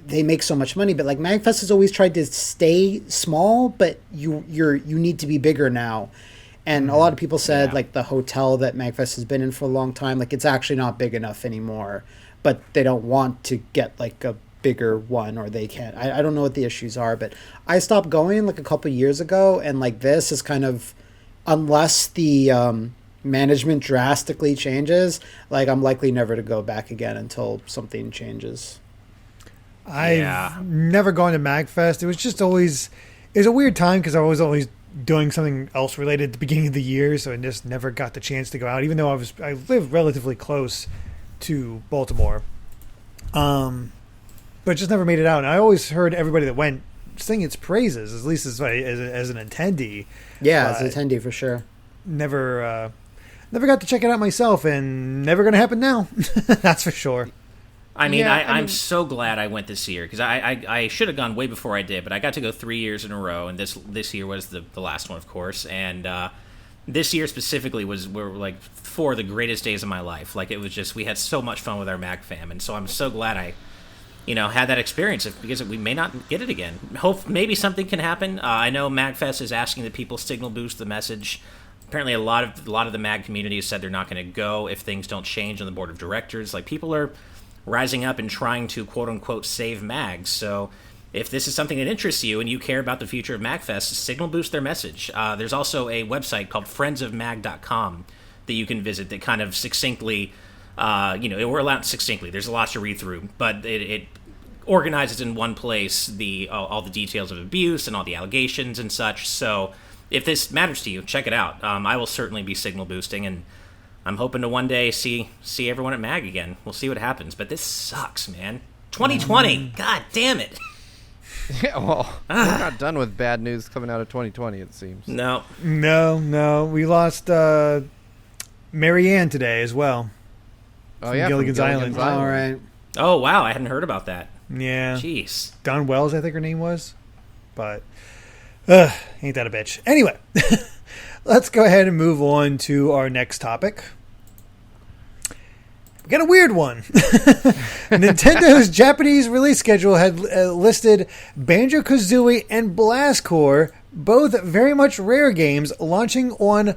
they make so much money. But MAGFest has always tried to stay small, but you need to be bigger now. And a lot of people said the hotel that MAGFest has been in for a long time, it's actually not big enough anymore, but they don't want to get a bigger one, or they can't. I don't know what the issues are, but I stopped going a couple years ago, and this is kind of, unless the management drastically changes, I'm likely never to go back again until something changes. I've never gone to MAGFest. It was just always, it was a weird time because I was always doing something else related at the beginning of the year, so I just never got the chance to go out, even though I live relatively close to Baltimore. But just never made it out. And I always heard everybody that went sing its praises, at least as an attendee. Yeah, as an attendee for sure. Never got to check it out myself, and never going to happen now. That's for sure. I'm so glad I went this year, because I should have gone way before I did, but I got to go 3 years in a row, and this year was the last one, of course. And this year specifically were like 4 of the greatest days of my life. Like, it was just, we had so much fun with our Mag fam, and so I'm so glad I had that experience, because we may not get it again. Hope maybe something can happen. I know MAGFest is asking that people signal boost the message. Apparently, a lot of the Mag community has said they're not going to go if things don't change on the board of directors. Like, people are rising up and trying to quote unquote save Mags. So, if this is something that interests you and you care about the future of MAGFest, signal boost their message. There's also a website called friendsofmag.com that you can visit that kind of succinctly, we're allowed succinctly. There's a lot to read through, but it organizes in one place all the details of abuse and all the allegations and such. So if this matters to you, check it out. I will certainly be signal boosting, and I'm hoping to one day see everyone at MAG again. We'll see what happens, but this sucks, man. 2020, God damn it. Yeah, well, we're not done with bad news coming out of 2020, it seems. No. We lost Marianne today as well. Oh, yeah, Gilligan's Island. All right. Oh, wow, I hadn't heard about that. Yeah. Jeez. Dawn Wells, I think her name was. But, ain't that a bitch. Anyway, let's go ahead and move on to our next topic. We got a weird one. Nintendo's Japanese release schedule had listed Banjo-Kazooie and Blast Corps, both very much rare games, launching on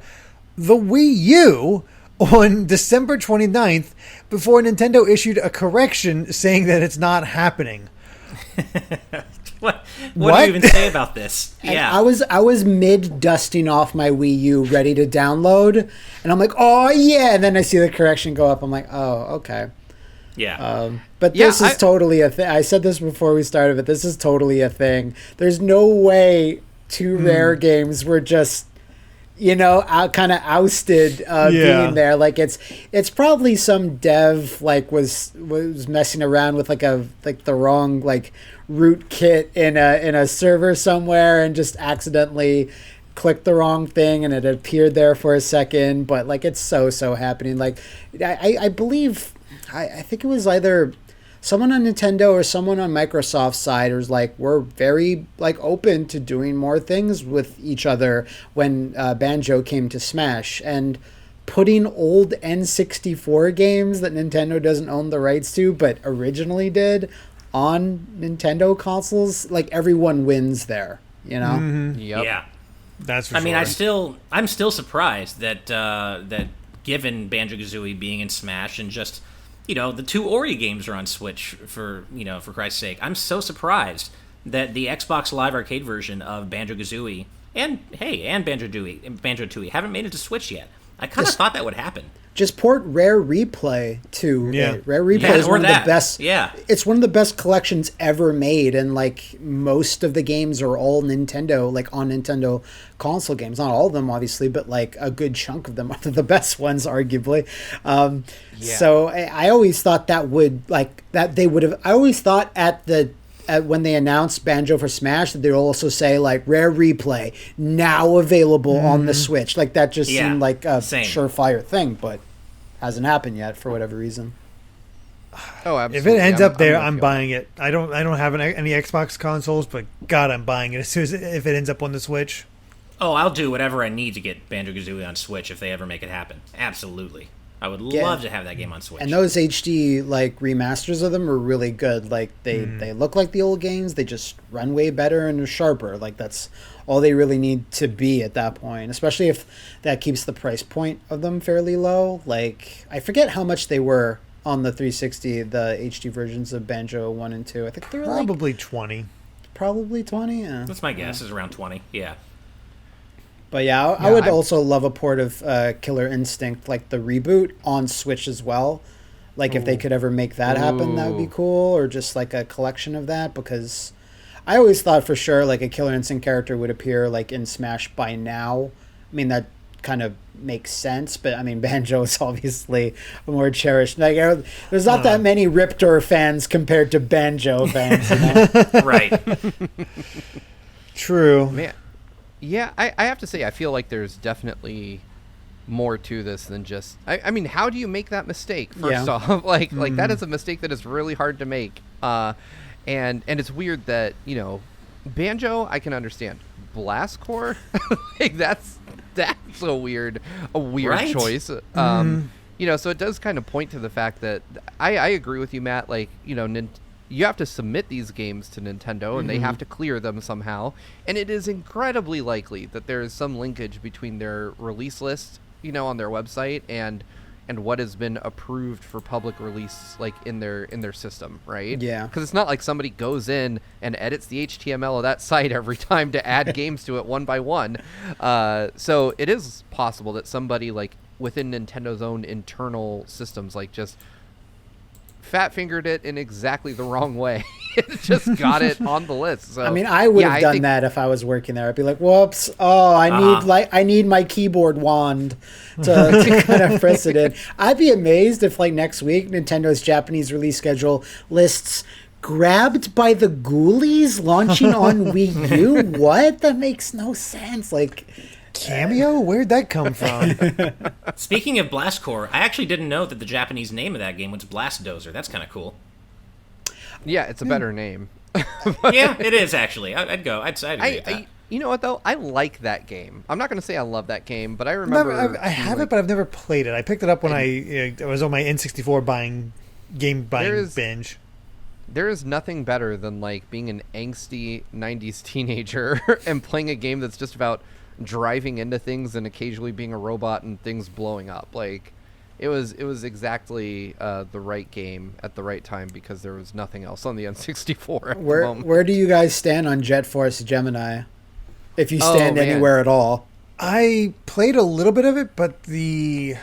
the Wii U on December 29th before Nintendo issued a correction saying that it's not happening. What do you even say about this? Yeah, I was mid dusting off my Wii U, ready to download, and I'm like, oh yeah, and then I see the correction go up. I'm like, oh okay. Yeah. But this is totally a thing. I said this before we started, but this is totally a thing. There's no way 2 rare games were just, kind of ousted being there. Like, it's probably some dev was messing around with the wrong rootkit in a server somewhere and just accidentally clicked the wrong thing and it appeared there for a second. But it's so happening. I believe I think it was either someone on Nintendo or someone on Microsoft's side was we're very open to doing more things with each other when Banjo came to Smash, and putting old N64 games that Nintendo doesn't own the rights to but originally did on Nintendo consoles, everyone wins there, Mm-hmm. Yep. Yeah. That's for I sure. mean, I'm still surprised that given Banjo-Kazooie being in Smash and just the 2 Ori games are on Switch for Christ's sake. I'm so surprised that the Xbox Live Arcade version of Banjo-Kazooie and Banjo-Tooie haven't made it to Switch yet. I kind of thought that would happen. Just port Rare Replay to it. Rare Replay is one of the best. Yeah. It's one of the best collections ever made, and most of the games are all Nintendo, on Nintendo console games. Not all of them, obviously, but a good chunk of them are the best ones, arguably. So I always thought that would that they would have. I always thought when they announced Banjo for Smash that they would also say Rare Replay now available on the Switch. That just seemed like a surefire thing, but hasn't happened yet for whatever reason. Oh, absolutely. If it ends up there, I'm buying it. I don't have any Xbox consoles, but God, I'm buying it as soon as if it ends up on the Switch. Oh, I'll do whatever I need to get Banjo-Kazooie on Switch if they ever make it happen. Absolutely. I would love to have that game on Switch. And those HD remasters of them are really good. They look like the old games. They just run way better and are sharper. That's all they really need to be at that point. Especially if that keeps the price point of them fairly low. I forget how much they were on the 360, the HD versions of Banjo 1 and 2. I think they were probably 20. Probably 20. Yeah. That's my guess. Is around 20. Yeah. But I would also love a port of Killer Instinct, the reboot, on Switch as well. If they could ever make that happen, that would be cool. Or just a collection of that, because I always thought for sure a Killer Instinct character would appear in Smash by now. I mean, that kind of makes sense, but I mean, Banjo is obviously a more cherished. There's not that many Riptor fans compared to Banjo fans. Right. True. Man. Yeah, I have to say, I feel like there's definitely more to this than just... I mean, how do you make that mistake, first off? That is a mistake that is really hard to make. And it's weird that, Banjo, I can understand. Blast Corps? That's That's a weird Right? choice. So it does kind of point to the fact that I agree with you, Matt. Like, you have to submit these games to Nintendo, and they have to clear them somehow. And it is incredibly likely that there is some linkage between their release list, on their website, and what has been approved for public release, like in their system, right? Yeah. Because it's not like somebody goes in and edits the HTML of that site every time to add games to it one by one. So it is possible that somebody like within Nintendo's own internal systems, like just fat fingered it in exactly the wrong way. It just got it on the list. So I mean, I would have done that if I was working there. I'd be like, "Whoops! Oh, I need my keyboard wand to kind of press it in." I'd be amazed if, like, next week, Nintendo's Japanese release schedule lists "Grabbed by the Ghoulies" launching on Wii U. What? That makes no sense. Like, Cameo? Where'd that come from? Speaking of Blast Corps, I actually didn't know that the Japanese name of that game was Blast Dozer. That's kind of cool. Yeah, it's a better name. Yeah, it is actually. I'd agree with that. You know what though? I like that game. I'm not going to say I love that game, but I remember. I have it, but I've never played it. I picked it up when I was on my N64 buying binge. There is nothing better than like being an angsty 90s teenager and playing a game that's just about driving into things and occasionally being a robot and things blowing up. Like it was exactly the right game at the right time because there was nothing else on the N64 at the moment. Where do you guys stand on Jet Force Gemini? If you stand anywhere at all. I played a little bit of it, but the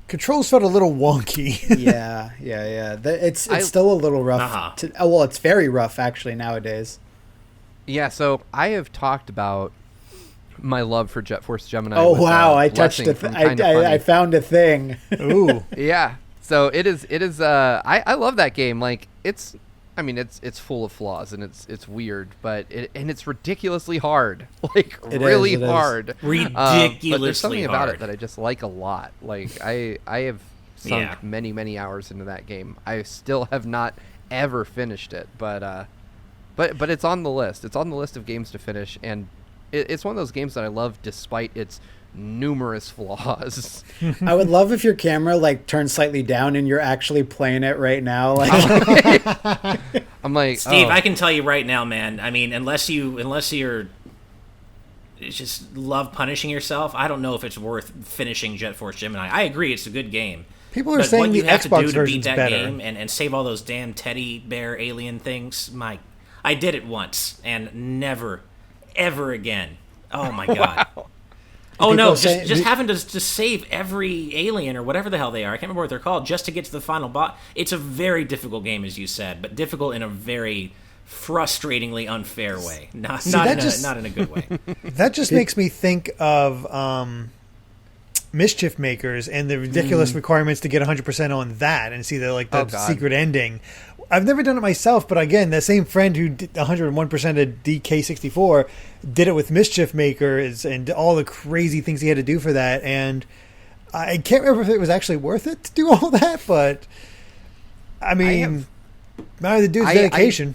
controls felt a little wonky. Yeah. It's still a little rough. It's very rough actually nowadays. Yeah, so I have talked about my love for Jet Force Gemini. Oh wow! I touched I found a thing. Ooh, yeah. So it is. I love that game. Like it's full of flaws and it's weird, but it's ridiculously hard. Like really hard. Ridiculously but there's something about hard. it that I just like a lot. Like I have sunk many hours into that game. I still have not ever finished it, but it's on the list. It's on the list of games to finish, and it's one of those games that I love despite its numerous flaws. I would love if your camera like turned slightly down and you're actually playing it right now. Like I'm like, Steve, I can tell you right now, man. I mean, unless you're just love punishing yourself, I don't know if it's worth finishing Jet Force Gemini. I agree, it's a good game. People are saying the Xbox version's better. Game and save all those damn teddy bear alien things. I did it once and never, ever again. Oh my god. Wow. Oh no! Just having to save every alien or whatever the hell they are. I can't remember what they're called. Just to get to the final boss. It's a very difficult game, as you said, but difficult in a very frustratingly unfair way. Not in a good way. That just makes me think of Mischief Makers and the ridiculous requirements to get 100% on that and see the secret ending. I've never done it myself, but again, that same friend who did 101% of DK64 did it with Mischief Makers and all the crazy things he had to do for that. And I can't remember if it was actually worth it to do all that, but I mean, the dude's dedication.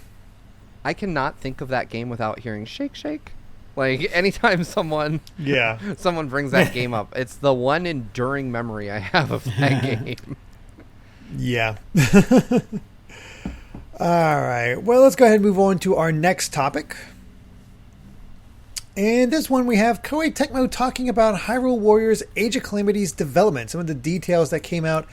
I cannot think of that game without hearing shake, shake. Like anytime someone brings that game up, it's the one enduring memory I have of that game. Yeah. All right. Well, let's go ahead and move on to our next topic. And this one we have Koei Tecmo talking about Hyrule Warriors Age of Calamity's development, some of the details that came out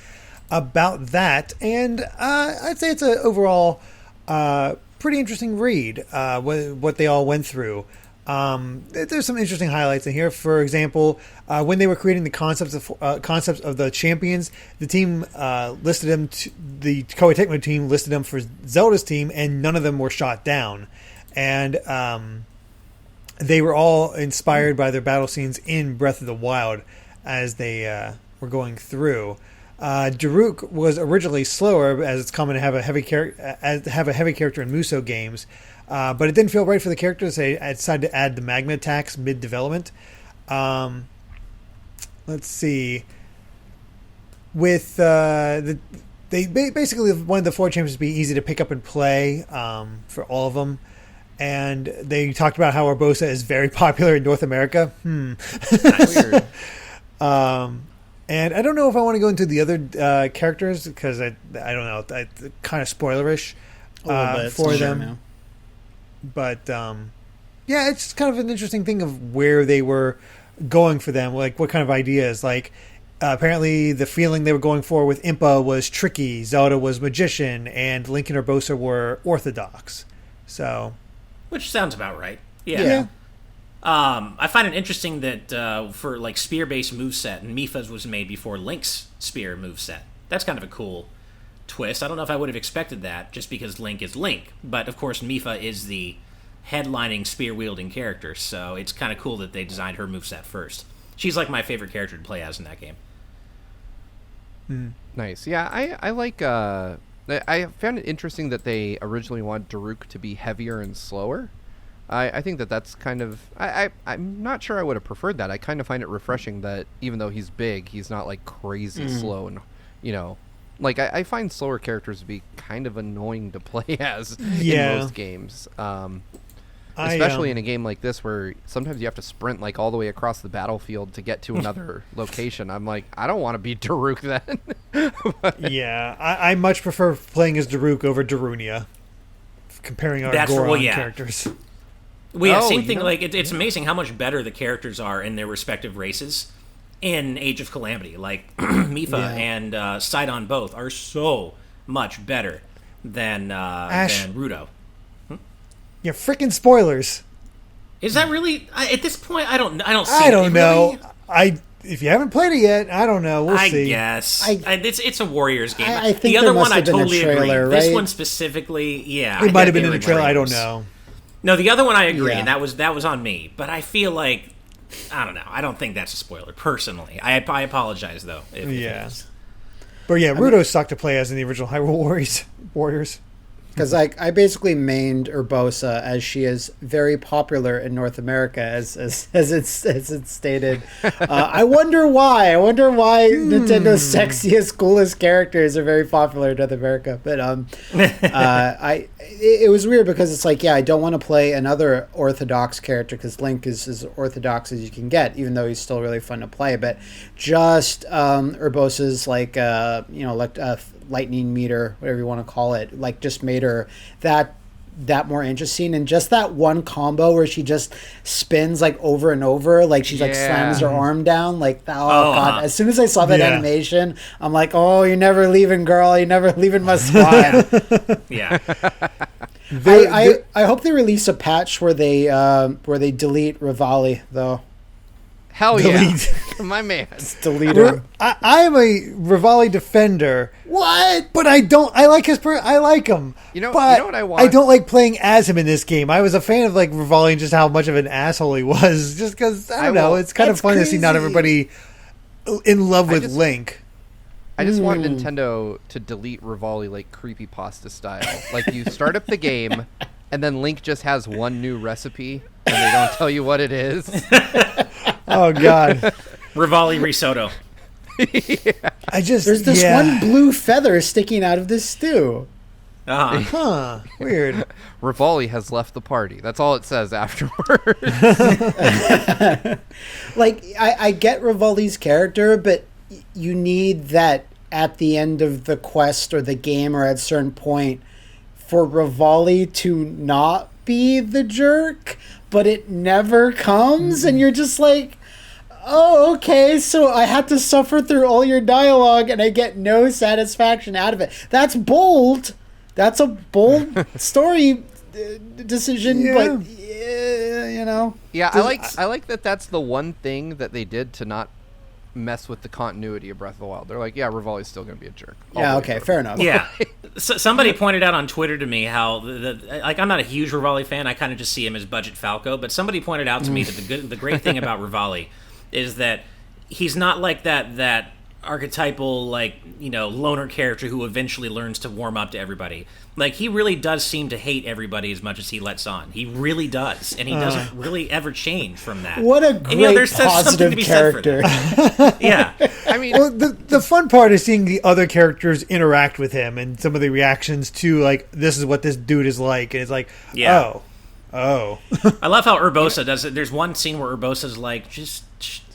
about that. And I'd say it's an overall pretty interesting read, what they all went through. There's some interesting highlights in here. For example, when they were creating the concepts of the champions, the team listed them. The Koei Tecmo team listed them for Zelda's team, and none of them were shot down. And they were all inspired by their battle scenes in Breath of the Wild as they were going through. Daruk was originally slower, as it's common to have a heavy character in Musou games. But it didn't feel right for the character, so I decided to add the magma attacks mid-development. Let's see. With they basically wanted the four champions to be easy to pick up and play for all of them. And they talked about how Urbosa is very popular in North America. Weird. And I don't know if I want to go into the other characters because I don't know. Kind of spoilerish for them. Now. But yeah, it's kind of an interesting thing of where they were going for them. Like what kind of ideas. Like apparently the feeling they were going for with Impa was tricky, Zelda was magician, and Link and Urbosa were orthodox. So, which sounds about right. Yeah. I find it interesting that for like spear-based moveset, Mipha's was made before Link's spear moveset. That's kind of a cool twist. I don't know if I would have expected that just because Link is Link, but of course Mipha is the headlining spear-wielding character, so it's kind of cool that they designed her moveset first. She's like my favorite character to play as in that game. Nice. Yeah, I like... I found it interesting that they originally wanted Daruk to be heavier and slower. I think that's kind of... I'm not sure I would have preferred that. I kind of find it refreshing that even though he's big, he's not like crazy slow and, like I find slower characters to be kind of annoying to play as in most games. Especially in a game like this where sometimes you have to sprint like all the way across the battlefield to get to another location. I'm like, I don't want to be Daruk then. Yeah, I much prefer playing as Daruk over Darunia, comparing our Goron characters. Well, yeah, same thing. Like it's amazing how much better the characters are in their respective races in Age of Calamity. Like Mipha and Sidon both are so much better than Rudo. Yeah, freaking spoilers. Is that really at this point? I don't see. I don't know. Really? If you haven't played it yet, I don't know. We'll see. I guess it's a Warriors game. I think the other one I totally agree. Right? This one specifically, it might have been in the trailer. I don't know. No, the other one I agree, and that was on me. But I feel like I don't know. I don't think that's a spoiler personally. I apologize though. If it is. But yeah, Rudo sucked to play as in the original Hyrule Warriors. Because I basically mained Urbosa as she is very popular in North America, as it's stated. I wonder why. Nintendo's sexiest, coolest characters are very popular in North America. But it was weird because it's like, I don't want to play another Orthodox character because Link is as Orthodox as you can get, even though he's still really fun to play. But just Urbosa's like lightning meter, whatever you want to call it, like just made her that more interesting. And just that one combo where she just spins like over and over, like she's like slams her arm down, like God. As soon as I saw that animation, I'm like, oh, you're never leaving, girl, you're never leaving my spot. I hope they release a patch where they delete Rivali though. Hell yeah, my man. Delete him. I am a Rivali defender. What? But I don't. I like his. I like him. You know what I want? I don't like playing as him in this game. I was a fan of like Rivali and just how much of an asshole he was. Just because I don't know. It's kind of fun to see not everybody in love with Link. I just want Nintendo to delete Rivali like creepypasta style. Like you start up the game, and then Link just has one new recipe, and they don't tell you what it is. Oh God, Rivali risotto. There's this one blue feather sticking out of this stew. Weird. Rivali has left the party. That's all it says afterwards. Like I get Rivali's character, but you need that at the end of the quest or the game or at a certain point for Rivali to not be the jerk, but it never comes, and you're just like, oh, okay, so I had to suffer through all your dialogue and I get no satisfaction out of it. That's bold. That's a bold story decision, but Yeah, I like that that's the one thing that they did to not mess with the continuity of Breath of the Wild. They're like, yeah, Rivali's still going to be a jerk. Fair enough. Yeah. So somebody pointed out on Twitter to me how like I'm not a huge Rivali fan. I kind of just see him as budget Falco, but somebody pointed out to me that the great thing about Rivali is that he's not like that archetypal loner character who eventually learns to warm up to everybody. Like he really does seem to hate everybody as much as he lets on. He really does, and he doesn't really ever change from that. What a great positive character! Yeah, I mean, well, the fun part is seeing the other characters interact with him and some of the reactions to like this is what this dude is like, and it's like, oh, Oh. I love how Urbosa does it. There's one scene where Urbosa's like, just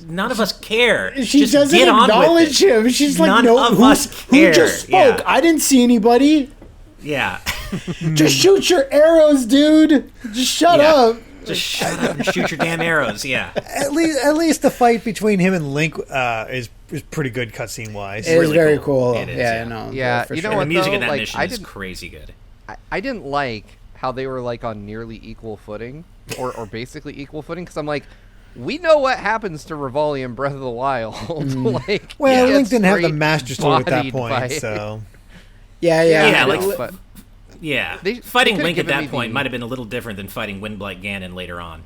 none of us care. She just doesn't get on acknowledge with it. him. She's like, None no, of who, us care. who just spoke? Yeah. I didn't see anybody. Yeah. Just shoot your arrows, dude. Just shut Yeah. up. Just shut up and shoot your damn arrows. Yeah. At least the fight between him and Link is pretty good cutscene wise. It is really very cool. cool. It is, yeah, yeah. no. Yeah, for you know sure. what, And the music though? in that Like, mission I is didn't- crazy good. I didn't like how they were like on nearly equal footing, or basically equal footing, because I'm like, we know what happens to Rivali in Breath of the Wild. Like, Well, he Link gets didn't have the straight Master Sword at that bodied point, by- so Yeah. Yeah, I like, know, but Yeah. They Fighting could've Link at given me that point the- might have been a little different than fighting Windblight Ganon later on.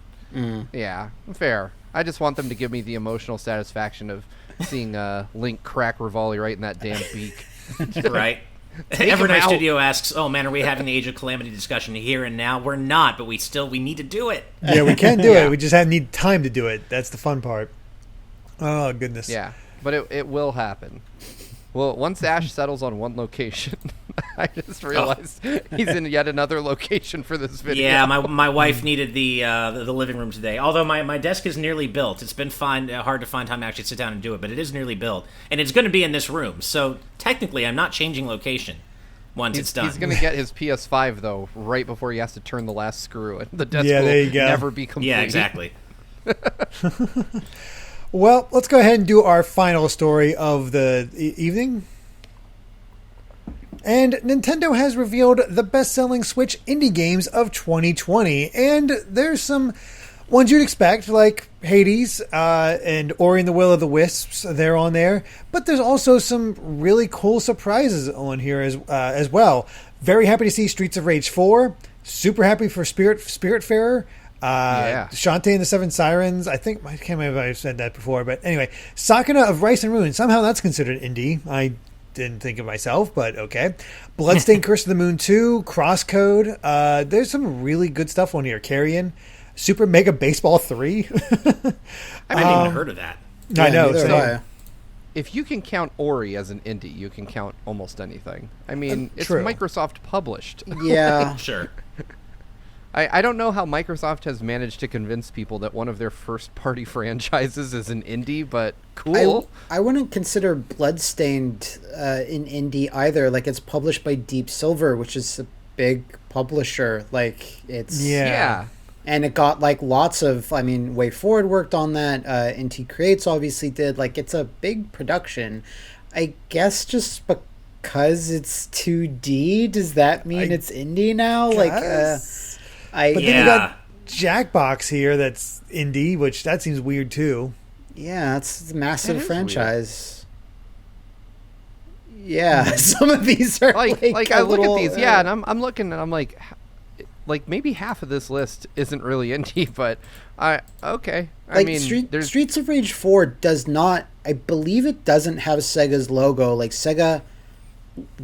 yeah, fair. I just want them to give me the emotional satisfaction of seeing Link crack Rivali right in that damn beak. Right? Take him Evernight out. Studio asks, "Oh man, are we having the Age of Calamity discussion here and now?" We're not, but we need to do it. yeah, we can do it. We just need time to do it. That's the fun part. Oh goodness. Yeah, but it will happen. Well, once Ash settles on one location, I just realized he's in yet another location for this video. Yeah, my wife needed the living room today. Although my desk is nearly built, it's been hard to find time to actually sit down and do it, but it is nearly built, and it's going to be in this room. So technically, I'm not changing location once it's done. He's going to get his PS5 though right before he has to turn the last screw, and the desk Yeah, will there you go. never be complete. Yeah, exactly. Well, let's go ahead and do our final story of the evening. And Nintendo has revealed the best-selling Switch indie games of 2020. And there's some ones you'd expect, like Hades and Ori and the Will of the Wisps. They're on there. But there's also some really cool surprises on here as well. Very happy to see Streets of Rage 4. Super happy for Spiritfarer. Yeah. Shantae and the Seven Sirens. I can't remember if I've said that before, but anyway, Sakuna of Rice and Ruin. Somehow that's considered indie. I didn't think of myself, but okay. Bloodstained Curse of the Moon 2, Crosscode. There's some really good stuff on here. Carrion, Super Mega Baseball 3. I haven't even heard of that. I know. neither So, have I. If you can count Ori as an indie, you can count almost anything. I mean, it's true. Microsoft published. Yeah. Sure. I don't know how Microsoft has managed to convince people that one of their first-party franchises is an indie, but cool. I wouldn't consider Bloodstained an indie either. Like, it's published by Deep Silver, which is a big publisher. Like, it's Yeah. and it got like lots of. I mean, Way Forward worked on that. NT Creates obviously did. Like, it's a big production. I guess just because it's 2D, does that mean it's indie now? guess. Like, but then you got Jackbox here that's indie, which that seems weird too. yeah, it's a massive That is franchise. Yeah, some of these are like like I a look little, at these, and I'm looking, and I'm like maybe half of this list isn't really indie, but okay. I like mean, there's Streets of Rage 4 does not. I believe it doesn't have Sega's logo. Like, Sega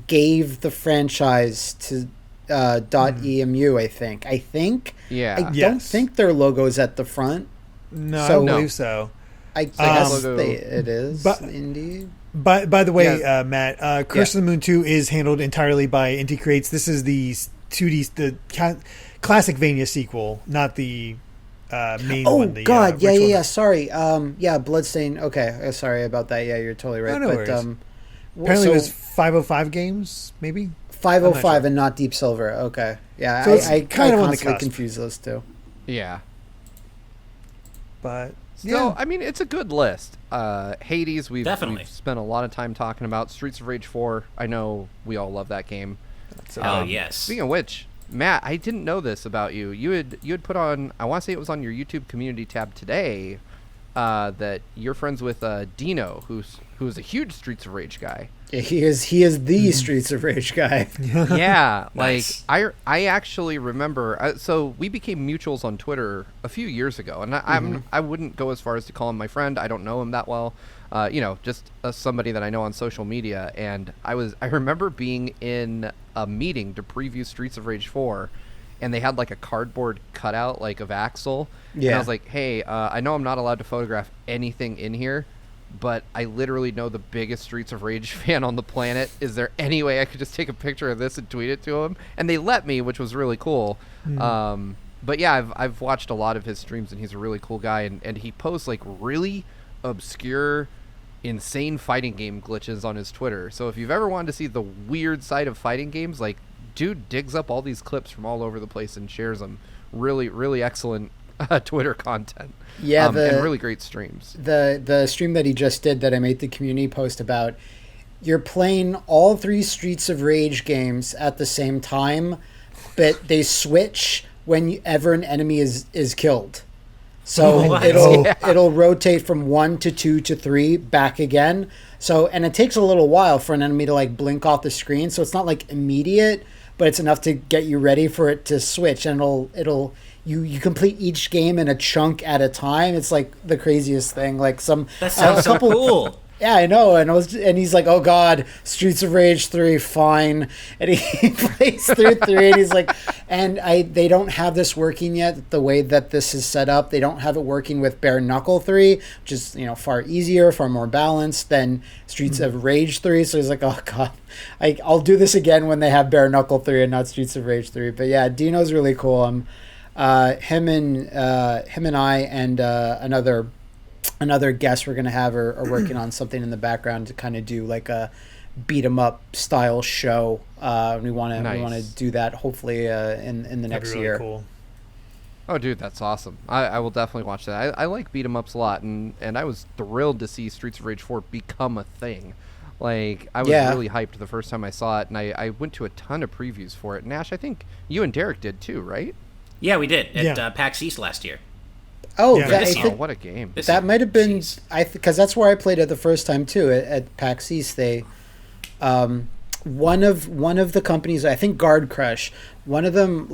gave the franchise to .emu. I think. Yeah. I don't Yes. think their logo's at the front. No, I So- don't No. believe so. I guess logo- it is but- indie. By the way, Yeah. Matt, Curse of the Moon 2 is handled entirely by NT Creates. This is the 2D, classic Vania sequel, not the main Oh one. The, God, yeah. original. Sorry. Yeah, Bloodstain. Okay, sorry about that. Yeah, you're totally right. Oh, no but worries. well, Apparently so it was 505 games, maybe? 505 I'm not sure. and not Deep Silver. Okay, yeah. So it's I kind of on the constantly cusp. confuse those two. yeah. But So yeah, I mean, it's a good list. Hades, we've Definitely. spent a lot of time talking about. Streets of Rage 4, I know we all love that game. Oh, yes. Speaking of which, Matt, I didn't know this about you. You had put on, I want to say it was on your YouTube community tab today, that you're friends with Dino, who's a huge Streets of Rage guy. Yeah, he is the Streets of Rage guy. Yeah, Nice. like I actually remember. So we became mutuals on Twitter a few years ago, and I wouldn't go as far as to call him my friend. I don't know him that well, just somebody that I know on social media. And I remember being in a meeting to preview Streets of Rage 4, and they had like a cardboard cutout like of Axel. And Yeah. I was like, hey, I know I'm not allowed to photograph anything in here, but I literally know the biggest Streets of Rage fan on the planet. Is there any way I could just take a picture of this and tweet it to him? And they let me, which was really cool. But yeah, I've watched a lot of his streams, and he's a really cool guy, and he posts like really obscure, insane fighting game glitches on his Twitter. So if you've ever wanted to see the weird side of fighting games, like, dude digs up all these clips from all over the place and shares them. Really, really excellent Twitter content. Yeah, and really great streams. The stream that he just did that I made the community post about, you're playing all 3 Streets of Rage games at the same time, but they switch whenever an enemy is killed. So it'll rotate from 1 to 2 to 3 back again. So, and it takes a little while for an enemy to like blink off the screen. So it's not like immediate, but it's enough to get you ready for it to switch. And you complete each game in a chunk at a time. It's like the craziest thing. Like that sounds so cool. Yeah, I know, and he's like, "Oh God, Streets of Rage 3, fine," and he plays through 3, and he's like, they don't have this working yet. The way that this is set up, they don't have it working with Bare Knuckle 3, which is far easier, far more balanced than Streets of Rage 3. So he's like, "Oh God, I'll do this again when they have Bare Knuckle 3 and not Streets of Rage 3." But yeah, Dino's really cool. Him and I and another guest we're going to have are working on something in the background to kind of do like a beat 'em up style show. We want to do that hopefully in the next year. Cool. Oh, dude, that's awesome. I will definitely watch that. I like beat 'em ups a lot, and I was thrilled to see Streets of Rage 4 become a thing. Like, I was really hyped the first time I saw it, and I went to a ton of previews for it. Nash, I think you and Derek did too, right? Yeah, we did at PAX East last year. Oh, yeah. What a game! That might have been because that's where I played it the first time too at PAX East. They, one of the companies, I think Guard Crush, one of them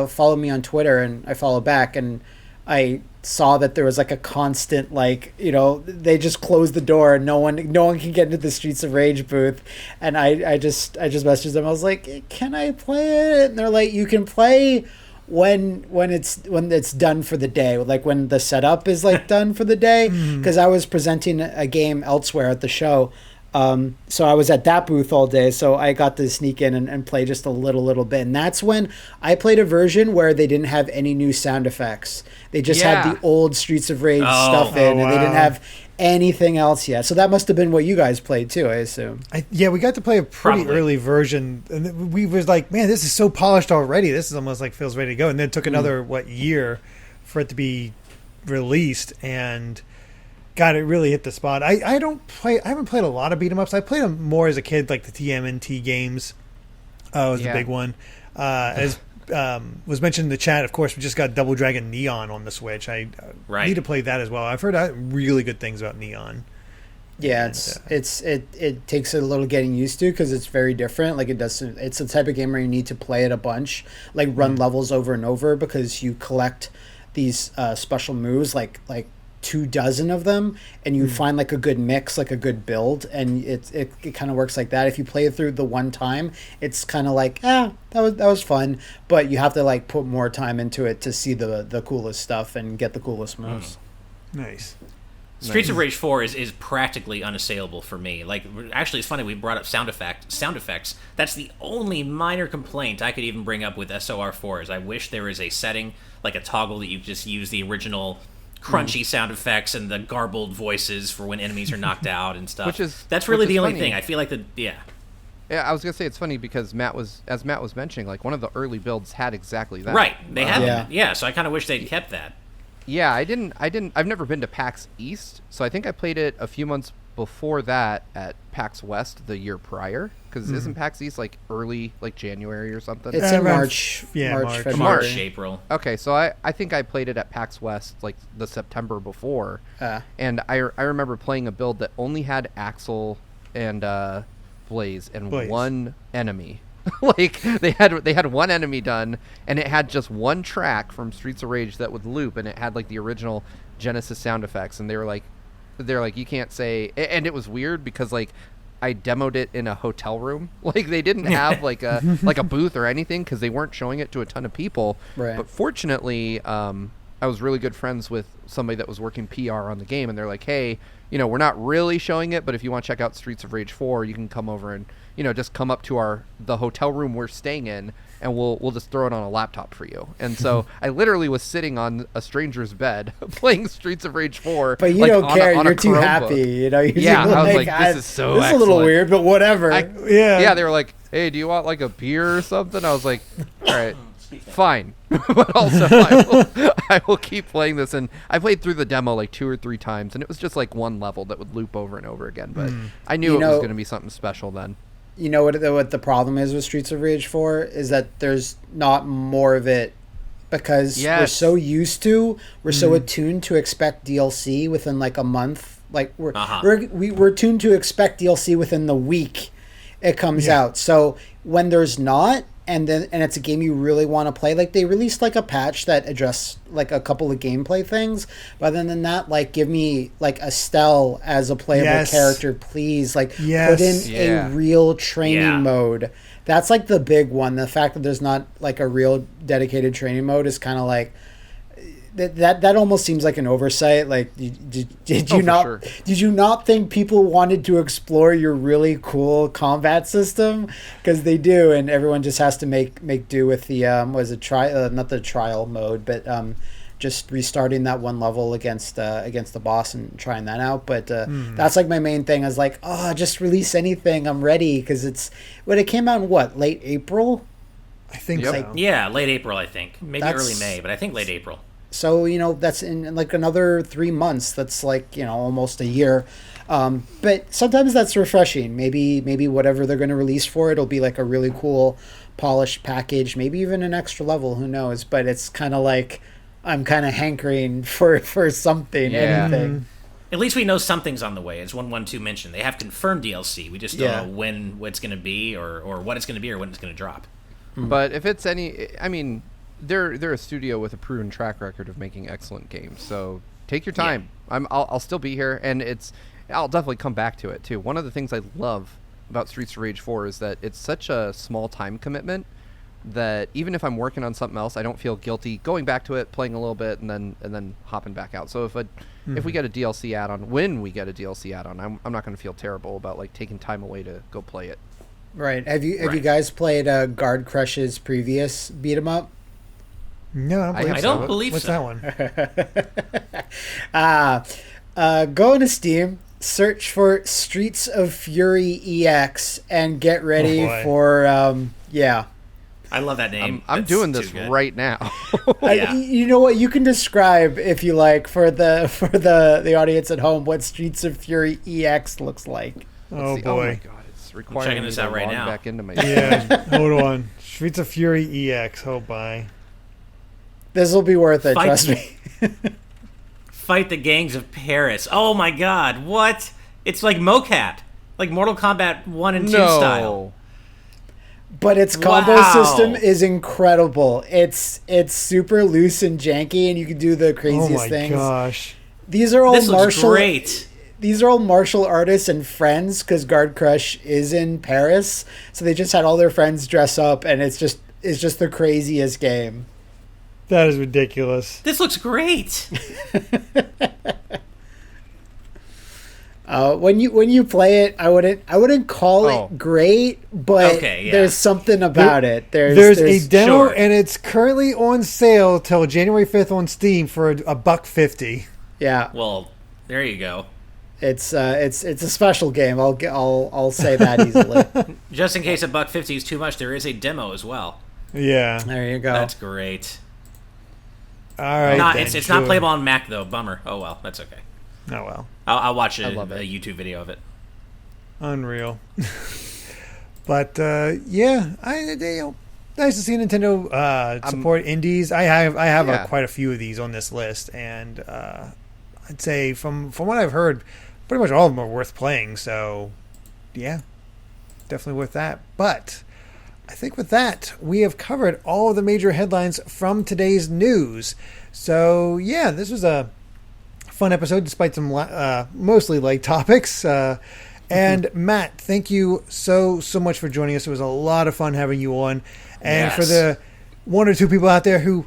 followed me on Twitter, and I follow back, and I saw that there was like a constant they just closed the door and no one can get into the Streets of Rage booth, and I just messaged them. I was like, "Can I play it?" And they're like, "You can play when it's done for the day, like when the setup is like done for the day," because I was presenting a game elsewhere at the show, so I was at that booth all day, so I got to sneak in and play just a little bit. And that's when I played a version where they didn't have any new sound effects. They just had the old Streets of Rage stuff in, and they didn't have anything else yet. So that must have been what you guys played too, I assume. We got to play a pretty early version, and we was like, "Man, this is so polished already. This is almost like feels ready to go." And then it took another year for it to be released, and God, it really hit the spot. I haven't played a lot of beat 'em ups. I played them more as a kid, like the TMNT games. Was the big one. As was mentioned in the chat, of course, we just got Double Dragon Neon on the Switch. I need to play that as well. I've heard really good things about Neon. Yeah, it takes a little getting used to because it's very different. Like it's the type of game where you need to play it a bunch, like run levels over and over, because you collect these special moves, like 24 of them, and you find like a good mix, like a good build, and it kind of works like that. If you play it through the one time, it's kind of like that was fun, but you have to like put more time into it to see the coolest stuff and get the coolest moves. Nice. Streets of Rage 4 is practically unassailable for me. Like, actually, it's funny we brought up sound effects. That's the only minor complaint I could even bring up with SOR4 is I wish there was a setting, like a toggle, that you just use the original crunchy sound effects and the garbled voices for when enemies are knocked out and stuff. That's really the only thing. I feel like Yeah, I was gonna say it's funny because Matt was mentioning, like, one of the early builds had exactly that. Right, they had it. So I kind of wish they'd kept that. Yeah, I've never been to PAX East, so I think I played it a few months before that at PAX West the year prior, because isn't PAX East like early, like January or something? It's in March. February. March, April. Okay, so I think I played it at PAX West like the September before, and I remember playing a build that only had Axel and Blaze and one enemy. Like they had one enemy done, and it had just one track from Streets of Rage that would loop, and it had like the original Genesis sound effects, and they're like you can't say, and it was weird because like I demoed it in a hotel room. Like they didn't have like a booth or anything because they weren't showing it to a ton of people. Right. But fortunately, I was really good friends with somebody that was working PR on the game, and they're like, hey, we're not really showing it, but if you want to check out Streets of Rage 4, you can come over and just come up to the hotel room we're staying in, and we'll just throw it on a laptop for you. And so I literally was sitting on a stranger's bed playing Streets of Rage 4. But you don't care. You're too happy. You're I was like, this is so This is a little weird, but whatever. Yeah, they were like, hey, do you want like a beer or something? I was like, all right, fine. But also, I will keep playing this. And I played through the demo like 2 or 3 times, and it was just like one level that would loop over and over again. But I knew it was going to be something special then. You know what the problem is with Streets of Rage 4 is that there's not more of it, because we're so used to, we're so attuned to expect DLC within like a month. Like we're tuned to expect DLC within the week it comes out. So when there's not, and it's a game you really want to play, like they released like a patch that addressed like a couple of gameplay things, but then than that, like give me like Estelle as a playable character, please. Like put in a real training mode. That's like the big one. The fact that there's not like a real dedicated training mode is kind of like that almost seems like an oversight. Like did you not think people wanted to explore your really cool combat system? Because they do, and everyone just has to make do with the not the trial mode, but just restarting that one level against the boss and trying that out. But that's like my main thing. Is like, just release anything, I'm ready, because it came out in late April, I think. So. Late April, I think. Maybe early May, but I think late April. So, that's in like another 3 months. That's like, almost a year. But sometimes that's refreshing. Maybe whatever they're going to release for it'll be like a really cool polished package, maybe even an extra level, who knows. But it's kind of like I'm kind of hankering for something, anything. At least we know something's on the way, as 112 mentioned. They have confirmed DLC. We just don't know when it's going to be or what it's going to be or when it's going to drop. But if it's they're a studio with a proven track record of making excellent games. So take your time. I'll still be here, and I'll definitely come back to it too. One of the things I love about Streets of Rage 4 is that it's such a small time commitment that even if I'm working on something else, I don't feel guilty going back to it, playing a little bit, and then hopping back out. So if we get a DLC add-on, when we get a DLC add-on, I'm not going to feel terrible about like taking time away to go play it. Right. Have you guys played Guard Crush's previous beat 'em up? No, I don't believe What's so. What's that one? Go into Steam, search for Streets of Fury EX, and get ready for I love that name. I'm doing this right now. You know what? You can describe, if you like, for the audience at home, what Streets of Fury EX looks like. Oh boy! Oh my god! It's requiring checking this out right now. Back into my hold on. Streets of Fury EX. Oh bye. This will be worth it, trust me. Fight the gangs of Paris. Oh my god, what? It's like MoCat. Like Mortal Kombat 1 and 2 style. But its combo system is incredible. It's super loose and janky, and you can do the craziest things. Oh my gosh. Ththis looks great. These are all martial artists and friends, because Guard Crush is in Paris. So they just had all their friends dress up, and it's just the craziest game. That is ridiculous. This looks great. When you play it, I wouldn't call it great, but there's something about it. There's a demo, and it's currently on sale till January 5th on Steam for $1.50. Yeah. Well, there you go. It's a special game. I'll say that easily. Just in case $1.50 is too much, there is a demo as well. Yeah. There you go. That's great. All right. It's not playable on Mac though. Bummer. Oh well, that's okay. Oh well. I'll watch a YouTube video of it. Unreal. But nice to see Nintendo support indies. I have quite a few of these on this list, and I'd say from what I've heard, pretty much all of them are worth playing. So yeah, definitely worth that. But I think with that, we have covered all of the major headlines from today's news. So yeah, this was a fun episode despite some mostly light topics. And Matt, thank you so much for joining us. It was a lot of fun having you on. And for the 1 or 2 people out there who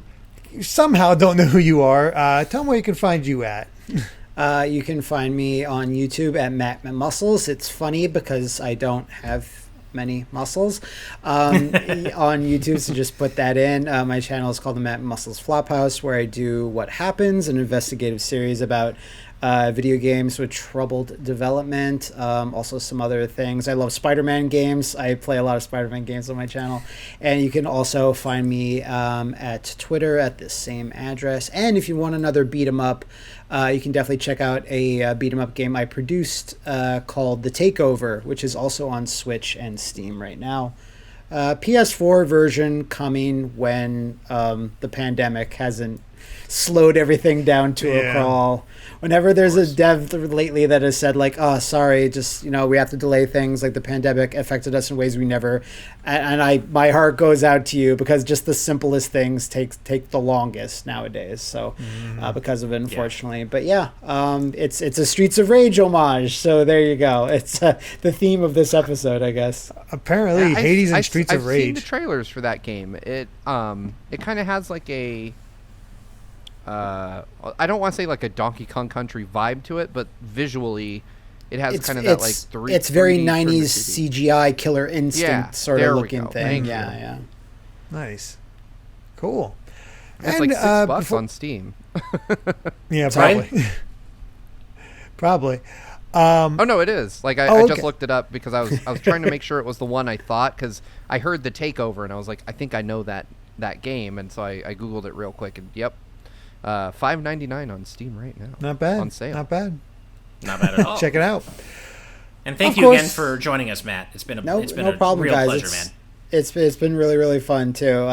somehow don't know who you are, tell them where you can find you at. You can find me on YouTube at Matt McMuscles. It's funny because I don't have many muscles on YouTube, so just put that in. My channel is called the Matt McMuscles Flophouse, where I do What Happens, an investigative series about video games with troubled development, also some other things. I love Spider-Man games. I play a lot of Spider-Man games on my channel, and you can also find me at Twitter at the same address. And if you want another beat 'em up, you can definitely check out a beat 'em up game I produced called The Takeover, which is also on Switch and Steam right now. PS4 version coming when the pandemic hasn't slowed everything down to a crawl. Whenever there's a dev lately that has said like, oh, sorry, just, we have to delay things, like the pandemic affected us in ways we never, and my heart goes out to you, because just the simplest things take the longest nowadays. So because of it, unfortunately. But it's a Streets of Rage homage. So there you go. It's the theme of this episode, I guess. Apparently, Hades and Streets of Rage. I've seen the trailers for that game. It kind of has like a I don't want to say like a Donkey Kong Country vibe to it, but visually it has kind of that like three. It's very 90s CGI Killer Instinct sort of looking thing. Yeah. Nice. Cool. It's like $6 on Steam. Yeah, probably. Probably. Oh no, it is. Like I just looked it up because I was trying to make sure it was the one I thought, because I heard The Takeover and I was like, I think I know that game, and so I googled it real quick, and yep. $5.99 on Steam right now. Not bad. On sale. Not bad. Not bad at all. Check it out. And thank you again for joining us, Matt. It's been a no real problem, guys. pleasure, man. It's been really, really fun too.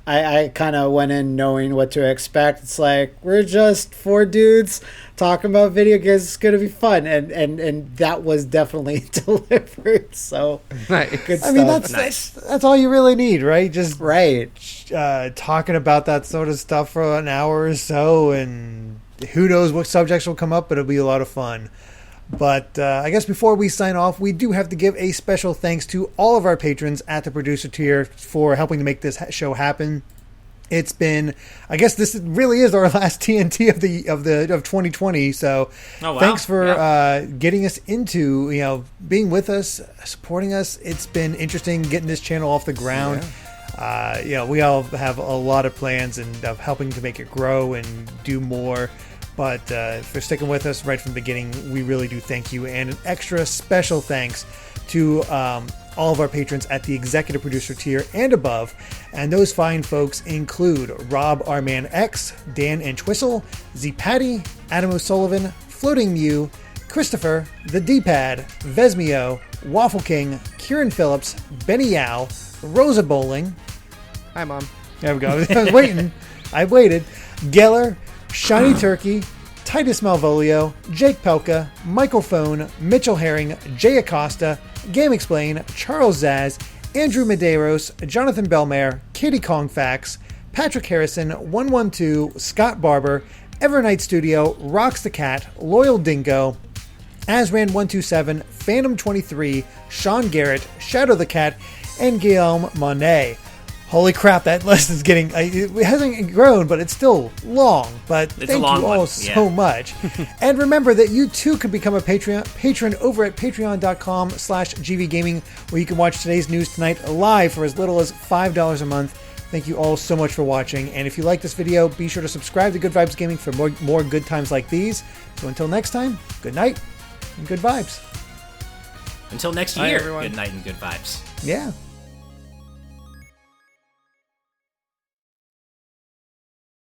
I kind of went in knowing what to expect. It's like, we're just four dudes talking about video games. It's going to be fun. And that was definitely delivered. So nice. Good stuff. I mean, that's all you really need, right? Just talking about that sort of stuff for an hour or so, and who knows what subjects will come up, but it'll be a lot of fun. But I guess before we sign off, we do have to give a special thanks to all of our patrons at the producer tier for helping to make this show happen. It's been, I guess this really is our last TNT of 2020. So thanks for getting us into, being with us, supporting us. It's been interesting getting this channel off the ground. Yeah. We all have a lot of plans and of helping to make it grow and do more. But for sticking with us right from the beginning, we really do thank you. And an extra special thanks to all of our patrons at the executive producer tier and above. And those fine folks include Rob Arman X, Dan Entwistle, Z Patty, Adam O'Sullivan, Floating Mew, Christopher, The D-Pad, Vesmio, Waffle King, Kieran Phillips, Benny Yao, Rosa Bowling. Hi, Mom. There we go. I was waiting. I waited. Geller, Shiny Turkey, Titus Malvolio, Jake Pelka, Michael Phone, Mitchell Herring, Jay Acosta, Game Explain, Charles Zaz, Andrew Medeiros, Jonathan Belmare, Katie Kongfax, Patrick Harrison, 112, Scott Barber, Evernight Studio, Rocks the Cat, Loyal Dingo, Asran127, Phantom 23, Sean Garrett, Shadow the Cat, and Guillaume Monet. Holy crap, that list is getting, it hasn't grown, but it's still long. But thank you all so much. And remember that you too can become a patron over at patreon.com/GVGaming, where you can watch today's news tonight live for as little as $5 a month. Thank you all so much for watching. And if you like this video, be sure to subscribe to Good Vibes Gaming for more good times like these. So until next time, good night and good vibes. Until next year, good night and good vibes. Yeah.